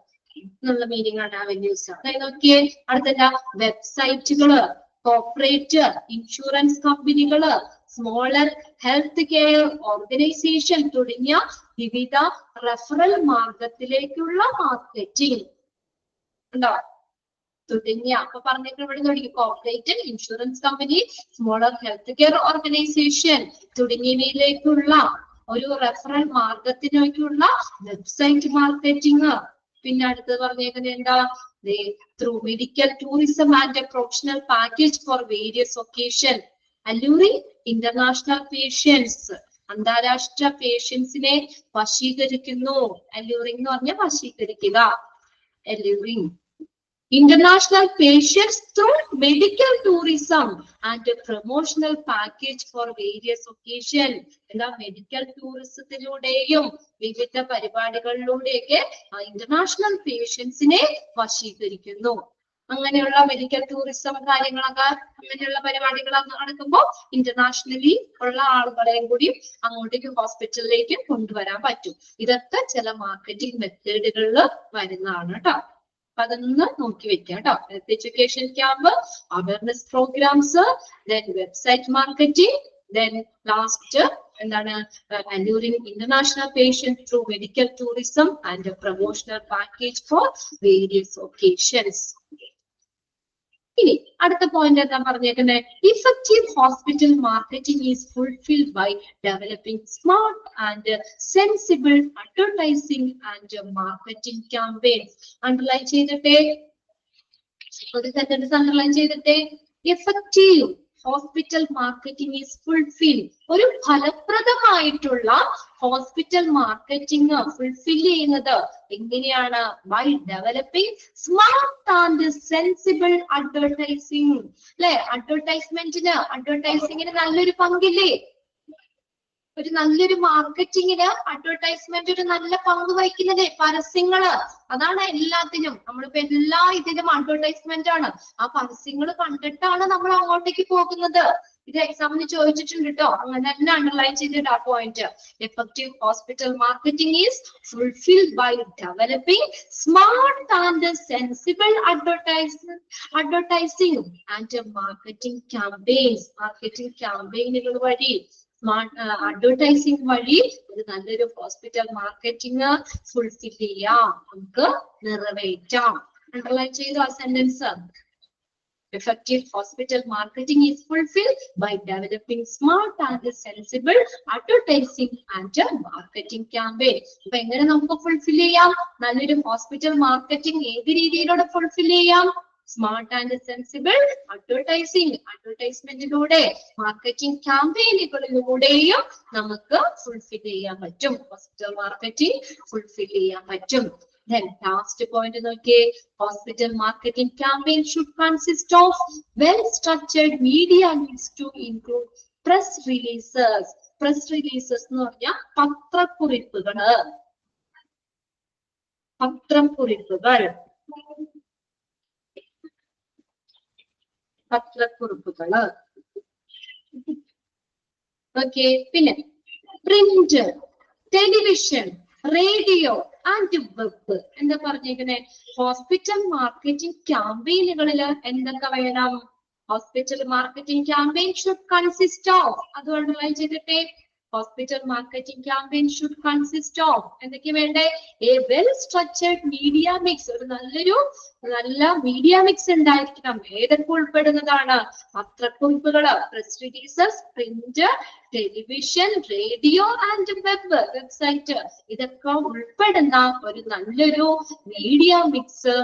എന്നുള്ള മീനിങ് ആണ് അവന്യൂസ്. അതായത് നോക്കിയേ, അടുത്ത വെബ്സൈറ്റുകള്, കോർപ്പറേറ്റ്, ഇൻഷുറൻസ് കമ്പനികള്, സ്മോളർ ഹെൽത്ത് കെയർ ഓർഗനൈസേഷൻ തുടങ്ങിയ വിവിധ റെഫറൽ മാർഗത്തിലേക്കുള്ള മാർക്കറ്റിംഗ് ഉണ്ടോ? തുടങ്ങിയ അപ്പൊ പറഞ്ഞിട്ട് ഇവിടെ തുടങ്ങി corporate, insurance company, smaller health care organization തുടങ്ങിയവയിലേക്കുള്ള ഒരു റെഫറൽ മാർഗത്തിലേക്കുള്ള വെബ്സൈറ്റ് മാർക്കറ്റിംഗ്. പിന്നെ അടുത്ത് പറഞ്ഞേക്കുന്നത് എന്താ? through medical tourism and a professional package for various occasion, alluring international patients. അന്താരാഷ്ട്ര പേഷ്യൻസിനെ വശീകരിക്കുന്നു. alluring എന്ന് പറഞ്ഞാൽ വശീകരിക്കുക. alluring international patients through medical tourism and a promotional package for various occasion. എന്താ? മെഡിക്കൽ ടൂറിസത്തിലൂടെയും വിവിധ പരിപാടികളിലൂടെയൊക്കെ international പേഷ്യൻസിനെ വശീകരിക്കുന്നു. അങ്ങനെയുള്ള മെഡിക്കൽ ടൂറിസം കാര്യങ്ങളൊക്കെ, അങ്ങനെയുള്ള പരിപാടികളൊക്കെ നടക്കുമ്പോൾ ഇന്റർനാഷണലി ഉള്ള ആളുകളെയും കൂടി അങ്ങോട്ടേക്ക് ഹോസ്പിറ്റലിലേക്ക് കൊണ്ടുവരാൻ പറ്റും. ഇതൊക്കെ ചില മാർക്കറ്റിംഗ് മെത്തേഡുകളിൽ വരുന്നതാണ് കേട്ടോ. അപ്പൊ അതൊന്ന് നോക്കി വെക്കാം കേട്ടോ. Health education camp, awareness programmes, then website marketing, then last എന്താണ്? alluring international patient through medical tourism and a promotional package for various occasions. ഇനി അടുത്ത പോയിന്റ് എന്താ പറഞ്ഞേക്കുന്നത്? Effective hospital marketing is fulfilled by developing smart and sensible advertising and marketing campaigns. Underline ചെയ്തിട്ടേ, ഒരു sentence underline ചെയ്തിട്ടേ. Effective hospital marketing is fulfil. ഒരു ഫലപ്രദമായിട്ടുള്ള hospital marketing fulfil ചെയ്യുന്നത് എങ്ങനെയാണ്? By developing smart and sensible advertising. അല്ലെ, അഡ്വർടൈസിംഗിന് നല്ലൊരു പങ്കില്ലേ? ഒരു നല്ലൊരു മാർക്കറ്റിങ്ങിന് അഡ്വർടൈസ്മെന്റ് ഒരു നല്ല പങ്ക് വഹിക്കുന്നത് പരസ്യങ്ങള്. അതാണ് എല്ലാത്തിനും. നമ്മളിപ്പോ എല്ലാ ഇതിലും അഡ്വർടൈസ്മെന്റ് ആണ്. ആ പരസ്യങ്ങൾ കണ്ടിട്ടാണ് നമ്മൾ അങ്ങോട്ടേക്ക് പോകുന്നത്. ഇത് എക്സാമിന് ചോദിച്ചിട്ടുണ്ട് കേട്ടോ. അങ്ങനെ തന്നെ അണ്ടർലൈൻ ചെയ്തിട്ട് ആ point. Effective hospital marketing is fulfilled by developing smart and sensible advertising and marketing campaigns. Marketing ക്യാമ്പയിനുകൾ വഴി, അഡ്വർടൈസിംഗ് വഴി ഒരു നല്ലൊരു ഹോസ്പിറ്റൽ മാർക്കറ്റിംഗ് ഫുൾഫിൽ ചെയ്യാം, നമുക്ക് നിറവേറ്റാം. അണ്ടർലൈൻ ചെയ്തു ആ sentence. Effective hospital marketing is fulfilled by developing smart and sensible advertising and marketing campaign. അപ്പൊ എങ്ങനെ നമുക്ക് ഫുൾഫിൽ ചെയ്യാം? നല്ലൊരു ഹോസ്പിറ്റൽ മാർക്കറ്റിംഗ് ഏത് രീതിയിലൂടെ ഫുൾഫിൽ ചെയ്യാം? സ്മാർട്ട് ആൻഡ് സെൻസിബിൾ അഡ്വർടൈസിംഗ്, അഡ്വർടൈസ്മെന്റിലൂടെ, മാർക്കറ്റിംഗ് ക്യാമ്പയിനുകളിലൂടെയും നമുക്ക് ഫുൾഫിൽ ചെയ്യാൻ പറ്റും. ഹോസ്പിറ്റൽ മാർക്കറ്റിംഗ് ഫുൾഫിൽ ചെയ്യാൻ പറ്റും. Then last point നോക്കിയേ. Hospital marketing campaign should consist of well-structured media needs to include press releases. Press releases എന്ന് പറഞ്ഞാൽ പത്രക്കുറിപ്പുകള്. പത്രക്കുറിപ്പുകള്. ഓക്കെ. പിന്നെ print, television, radio and web. എന്താ പറഞ്ഞേക്കുന്നത്? ഹോസ്പിറ്റൽ മാർക്കറ്റിംഗ് ക്യാമ്പയിനുകളില് എന്തൊക്കെ വേണം? Hospital marketing campaign should consist of. അത് അണ്ടർലൈൻ ചെയ്തിട്ടേ. Hospital marketing campaign should consist of എന്തൊക്കെ വേണ്ടേ? A well structured media mix. ഒരു നല്ല മീഡിയ മിക്സ് ഉണ്ടായിരിക്കണം. ഏതൊക്കെ ഉൾപ്പെടുന്നതാണ്? പത്രക്കുറിപ്പുകള്, press releases, print, television, radio and web, website. ഇതൊക്കെ ഉൾപ്പെടുന്ന ഒരു നല്ലൊരു മീഡിയ മിക്സ്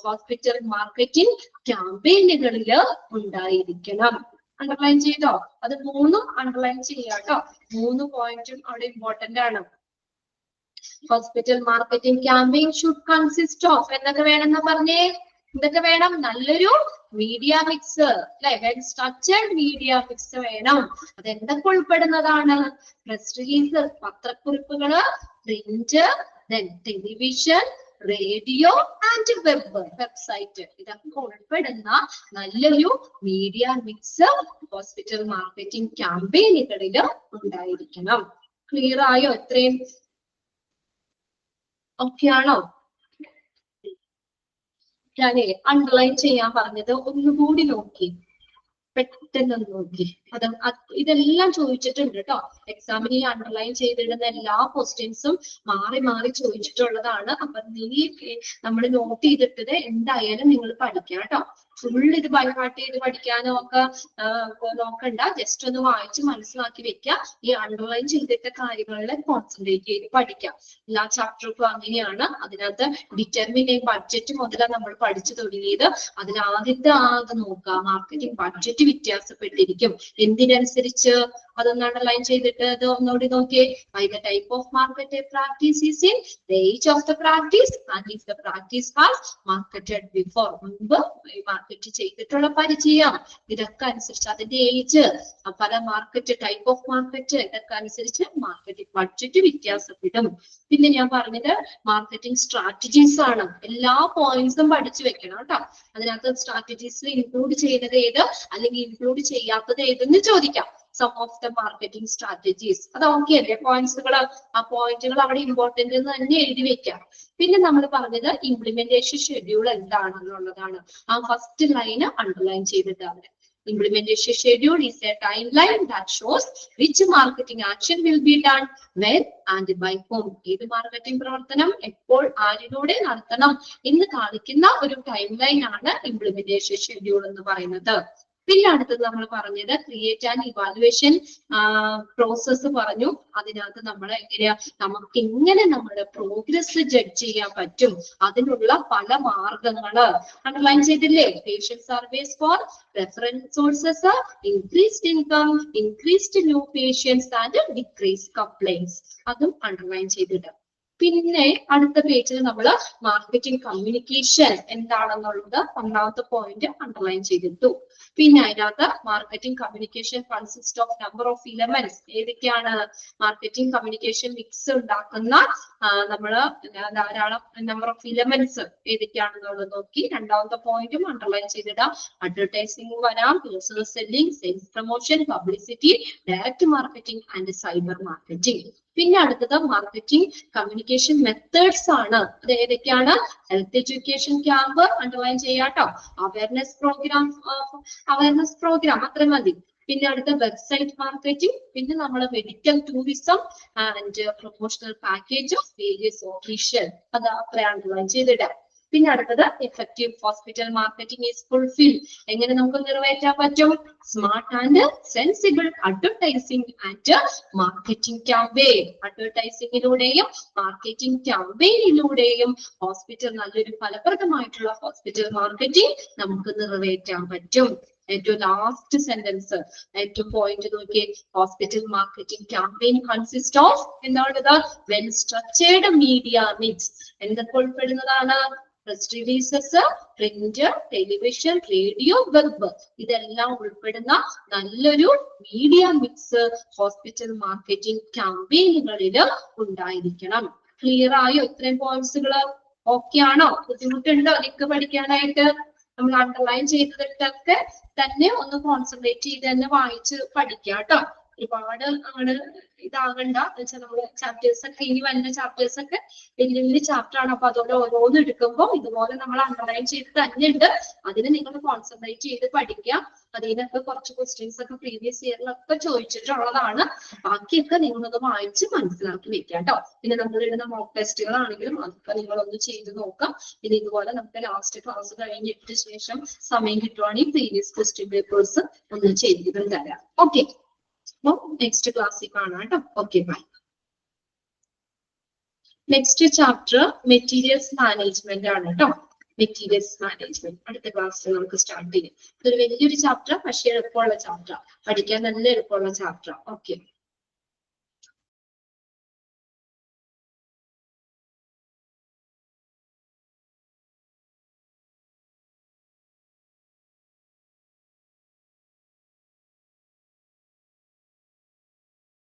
ഹോസ്പിറ്റൽ മാർക്കറ്റിംഗ് ക്യാമ്പയിനുകളില് ഉണ്ടായിരിക്കണം. അണ്ടർലൈൻ ചെയ്തോ? അത് മൂന്നും അണ്ടർലൈൻ ചെയ്യാട്ടോ. 3 പോയിന്റും അവിടെ ഇമ്പോർട്ടന്റ് ആണ്. Hospital marketing campaign should consist of എന്തൊക്കെ വേണമെന്ന് പറഞ്ഞേ? എന്തൊക്കെ വേണം? നല്ലൊരു മീഡിയ മിക്സ്, അല്ലെ? വെൽ സ്ട്രക്ചേർഡ് മീഡിയ മിക്സ് വേണം. അത് എന്തൊക്കെ ഉൾപ്പെടുന്നതാണ്? പ്രസ് റിലീസ്, പത്രക്കുറിപ്പുകള്, print, television, radio and web, website. ഇതൊക്കെ ഉൾപ്പെടുന്ന നല്ലൊരു മീഡിയ മിക്സ് ഹോസ്പിറ്റൽ മാർക്കറ്റിംഗ് ക്യാമ്പയിനുകളിൽ ഉണ്ടായിരിക്കണം. ക്ലിയർ ആയോ? ഇത്രയും ഓക്കെ ആണോ? ഞാനേ അണ്ടർലൈൻ ചെയ്യാൻ പറഞ്ഞത് ഒന്നുകൂടി നോക്കി, പെട്ടെന്ന് നോക്കി. ഇതെല്ലാം ചോദിച്ചിട്ടുണ്ട് കേട്ടോ. എക്സാമിന് ഈ അണ്ടർലൈൻ ചെയ്തിടുന്ന എല്ലാ ക്വസ്റ്റ്യൻസും മാറി മാറി ചോദിച്ചിട്ടുള്ളതാണ്. അപ്പൊ നമ്മൾ നോട്ട് ചെയ്തിട്ടത് എന്തായാലും നിങ്ങൾ പഠിക്കാം കേട്ടോ. ഫുൾ ഇത് ബൈഹാർട്ട് ചെയ്ത് പഠിക്കാനോ ഒക്കെ നോക്കണ്ട. ജസ്റ്റ് ഒന്ന് വായിച്ച് മനസ്സിലാക്കി വെക്കുക. ഈ അണ്ടർലൈൻ ചെയ്തിട്ട കാര്യങ്ങളിൽ കോൺസെൻട്രേറ്റ് ചെയ്ത് പഠിക്കാം. എല്ലാ ചാപ്റ്റർക്കും അങ്ങനെയാണ്. അതിനകത്ത് ഡിറ്റർമിനേറ്റ് ബഡ്ജറ്റ് മുതലാണ് നമ്മൾ പഠിച്ചു തുടങ്ങിയത്. അതിൽ ആദ്യത്തെ നോക്കുക, മാർക്കറ്റിംഗ് ബഡ്ജറ്റ് വ്യത്യാസപ്പെട്ടിരിക്കും. എന്തിനനുസരിച്ച്? അതൊന്ന് അണ്ടർലൈൻ ചെയ്തിട്ട് അത് ഒന്നുകൂടി നോക്കിയേ. By the type of market practice is in the age of the practice and if the practice has marketed before. മുൻപ് മാർക്കറ്റ് ചെയ്തിട്ടുള്ള പരിചയം, ഇതൊക്കെ അനുസരിച്ച് അതിന്റെ ഏജ്, പല മാർക്കറ്റ്, ടൈപ്പ് ഓഫ് മാർക്കറ്റ്, ഇതൊക്കെ അനുസരിച്ച് മാർക്കറ്റിംഗ് ബഡ്ജറ്റ് വ്യത്യാസപ്പെടും. പിന്നെ ഞാൻ പറഞ്ഞത് മാർക്കറ്റിംഗ് സ്ട്രാറ്റജീസ് ആണ്. എല്ലാ പോയിന്റ്സും പഠിച്ചു വെക്കണം കേട്ടോ. അതിനകത്ത് സ്ട്രാറ്റജീസിൽ ഇൻക്ലൂഡ് ചെയ്യുന്നത് ഏത് അല്ലെങ്കിൽ ഇൻക്ലൂഡ് ചെയ്യാത്തത് ഏതെന്ന് ചോദിക്കാം. Some of the marketing strategies. അത് ഓക്കെ അല്ലേ? പോയിന്റ്സുകൾ, ആ പോയിന്റുകൾ അവിടെ ഇമ്പോർട്ടന്റ് എന്ന് തന്നെ എഴുതി വെക്കാം. പിന്നെ നമ്മൾ പറഞ്ഞത് ഇംപ്ലിമെന്റേഷൻ ഷെഡ്യൂൾ എന്താണെന്നുള്ളതാണ്. ആ ഫസ്റ്റ് ലൈന് അണ്ടർലൈൻ ചെയ്തിട്ടാണ്. Implementation schedule is a timeline that shows which marketing action will be done, when and by whom. ഏത് മാർക്കറ്റിംഗ് പ്രവർത്തനം എപ്പോൾ ആരിലൂടെ നടത്തണം എന്ന് കാണിക്കുന്ന ഒരു ടൈം ലൈൻ ആണ് ഇംപ്ലിമെന്റേഷൻ ഷെഡ്യൂൾ എന്ന് പറയുന്നത്. പിന്നെ അടുത്തത് നമ്മൾ പറഞ്ഞത് ക്രിയേറ്റ് ആൻഡ് ഇവാലുവേഷൻ പ്രോസസ്സ് പറഞ്ഞു. അതിനകത്ത് നമ്മൾ നമുക്ക് എങ്ങനെ നമ്മുടെ പ്രോഗ്രസ് ജഡ്ജ് ചെയ്യാൻ പറ്റും അതിനുള്ള പല മാർഗങ്ങള് അണ്ടർലൈൻ ചെയ്തില്ലേ. Patient surveys for reference sources, increased income, increased new patients and decreased complaints, അതും അണ്ടർലൈൻ ചെയ്തിട്ട്. പിന്നെ അടുത്ത പേജിൽ നമ്മൾ മാർക്കറ്റിംഗ് കമ്മ്യൂണിക്കേഷൻ എന്താണെന്നുള്ളത് ഒന്നാമത്തെ പോയിന്റ് അണ്ടർലൈൻ ചെയ്തിട്ടു. പിന്നെ അതിനകത്ത് marketing communication consist of number of elements. ഏതൊക്കെയാണ് മാർക്കറ്റിംഗ് കമ്മ്യൂണിക്കേഷൻ മിക്സ് ഉണ്ടാക്കുന്ന നമ്മള് ധാരാളം നമ്പർ ഓഫ് ഇലമെന്റ്സ് ഏതൊക്കെയാണെന്നുള്ളത് നോക്കി രണ്ടാമത്തെ പോയിന്റും അണ്ടർലൈൻ ചെയ്തിടാം. അഡ്വർടൈസിംഗ് വരാം, personal selling, sales promotion, publicity, direct marketing and cyber marketing. പിന്നെ അടുത്തത് മാർക്കറ്റിംഗ് കമ്മ്യൂണിക്കേഷൻ മെത്തേഡ്സ് ആണ്. അത് ഏതൊക്കെയാണ്? ഹെൽത്ത് എഡ്യൂക്കേഷൻ ക്യാമ്പ് അണ്ടർലൈൻ ചെയ്യാട്ടോ, അവയർനെസ് പ്രോഗ്രാം അത്ര മതി. പിന്നെ അടുത്ത വെബ്സൈറ്റ് മാർക്കറ്റിംഗ്, പിന്നെ നമ്മള് medical tourism and promotional package of various occasion, അത് അത്ര അണ്ടർലൈൻ ചെയ്തിടാം. പിന്നെ അടുത്തത് effective hospital marketing is fulfil, എങ്ങനെ നമുക്ക് നിറവേറ്റാൻ പറ്റും? Smart and sensible advertising and marketing campaign. അഡ്വർടൈസിംഗിലൂടെയും മാർക്കറ്റിംഗ് ക്യാമ്പയിനിലൂടെയും ഹോസ്പിറ്റൽ നല്ലൊരു ഫലപ്രദമായിട്ടുള്ള ഹോസ്പിറ്റൽ മാർക്കറ്റിംഗ് നമുക്ക് നിറവേറ്റാൻ പറ്റും. ഏറ്റവും ലാസ്റ്റ് സെന്റൻസ്, ഏറ്റവും പോയിന്റ് നോക്കി, hospital marketing campaign consist of എന്താണത്? Well structured media mix. എന്തൊക്കെ ഉൾപ്പെടുന്നതാണ്? Press releases, print, television, radio, web, ഇതെല്ലാം ഉൾപ്പെടുന്ന നല്ലൊരു മീഡിയ മിക്സ് ഹോസ്പിറ്റൽ മാർക്കറ്റിംഗ് ക്യാമ്പയിനുകളിൽ ഉണ്ടായിരിക്കണം. ക്ലിയർ ആയോ? ഇത്രയും പോയിന്റ്സുകൾ ഓക്കെ ആണോ? ബുദ്ധിമുട്ടുണ്ടോ നിങ്ങൾക്ക് പഠിക്കാനായിട്ട്? നമ്മൾ അണ്ടർലൈൻ ചെയ്തിട്ടൊക്കെ തന്നെ ഒന്ന് കോൺസെൻട്രേറ്റ് ചെയ്ത് തന്നെ വായിച്ച് പഠിക്കുക കേട്ടോ. ഒരുപാട് ആണ് ഇതാകണ്ട വെച്ചാൽ നമ്മള് ചാപ്റ്റേഴ്സ് ഒക്കെ ഇനി വരുന്ന ചാപ്റ്റേഴ്സ് ഒക്കെ വലിയ വലിയ ചാപ്റ്റർ ആണ്. അപ്പൊ അതുപോലെ ഓരോന്ന് എടുക്കുമ്പോൾ ഇതുപോലെ നമ്മൾ അണ്ടർലൈൻ ചെയ്ത് തന്നെ ഉണ്ട്. അതിന് നിങ്ങൾ കോൺസെൻട്രേറ്റ് ചെയ്ത് പഠിക്കുക. അതിനൊക്കെ കുറച്ച് ക്വസ്റ്റ്യൻസ് ഒക്കെ പ്രീവിയസ് ഇയറിലൊക്കെ ചോദിച്ചിട്ടുള്ളതാണ്. ബാക്കിയൊക്കെ നിങ്ങളത് വായിച്ച് മനസ്സിലാക്കി വെക്കുക കേട്ടോ. പിന്നെ നമ്മൾ ഇടുന്ന മോക്ക് ടെസ്റ്റുകളാണെങ്കിലും അതൊക്കെ നിങ്ങളൊന്ന് ചെയ്ത് നോക്കാം. പിന്നെ ഇതുപോലെ നമുക്ക് ലാസ്റ്റ് ക്ലാസ് കഴിഞ്ഞിട്ട് ശേഷം സമയം കിട്ടുവാണെങ്കിൽ പ്രീവിയസ് ക്വസ്റ്റ്യൻ പേപ്പേഴ്സ് ഒന്ന് ചെയ്തിട്ടും തരാം. ഓക്കെ, അപ്പോൾ നെക്സ്റ്റ് ക്ലാസ്സിൽ കാണാം കേട്ടോ. Okay, bye. Next chapter materials management ആണ് കേട്ടോ. മെറ്റീരിയൽസ് മാനേജ്മെന്റ് അടുത്ത ക്ലാസ്സിൽ നമുക്ക് സ്റ്റാർട്ട് ചെയ്യാം. ഇതൊരു വലിയൊരു ചാപ്റ്റർ, പക്ഷേ എളുപ്പമുള്ള ചാപ്റ്റർ, പഠിക്കാൻ നല്ല എളുപ്പമുള്ള ചാപ്റ്റർ. ഓക്കെ.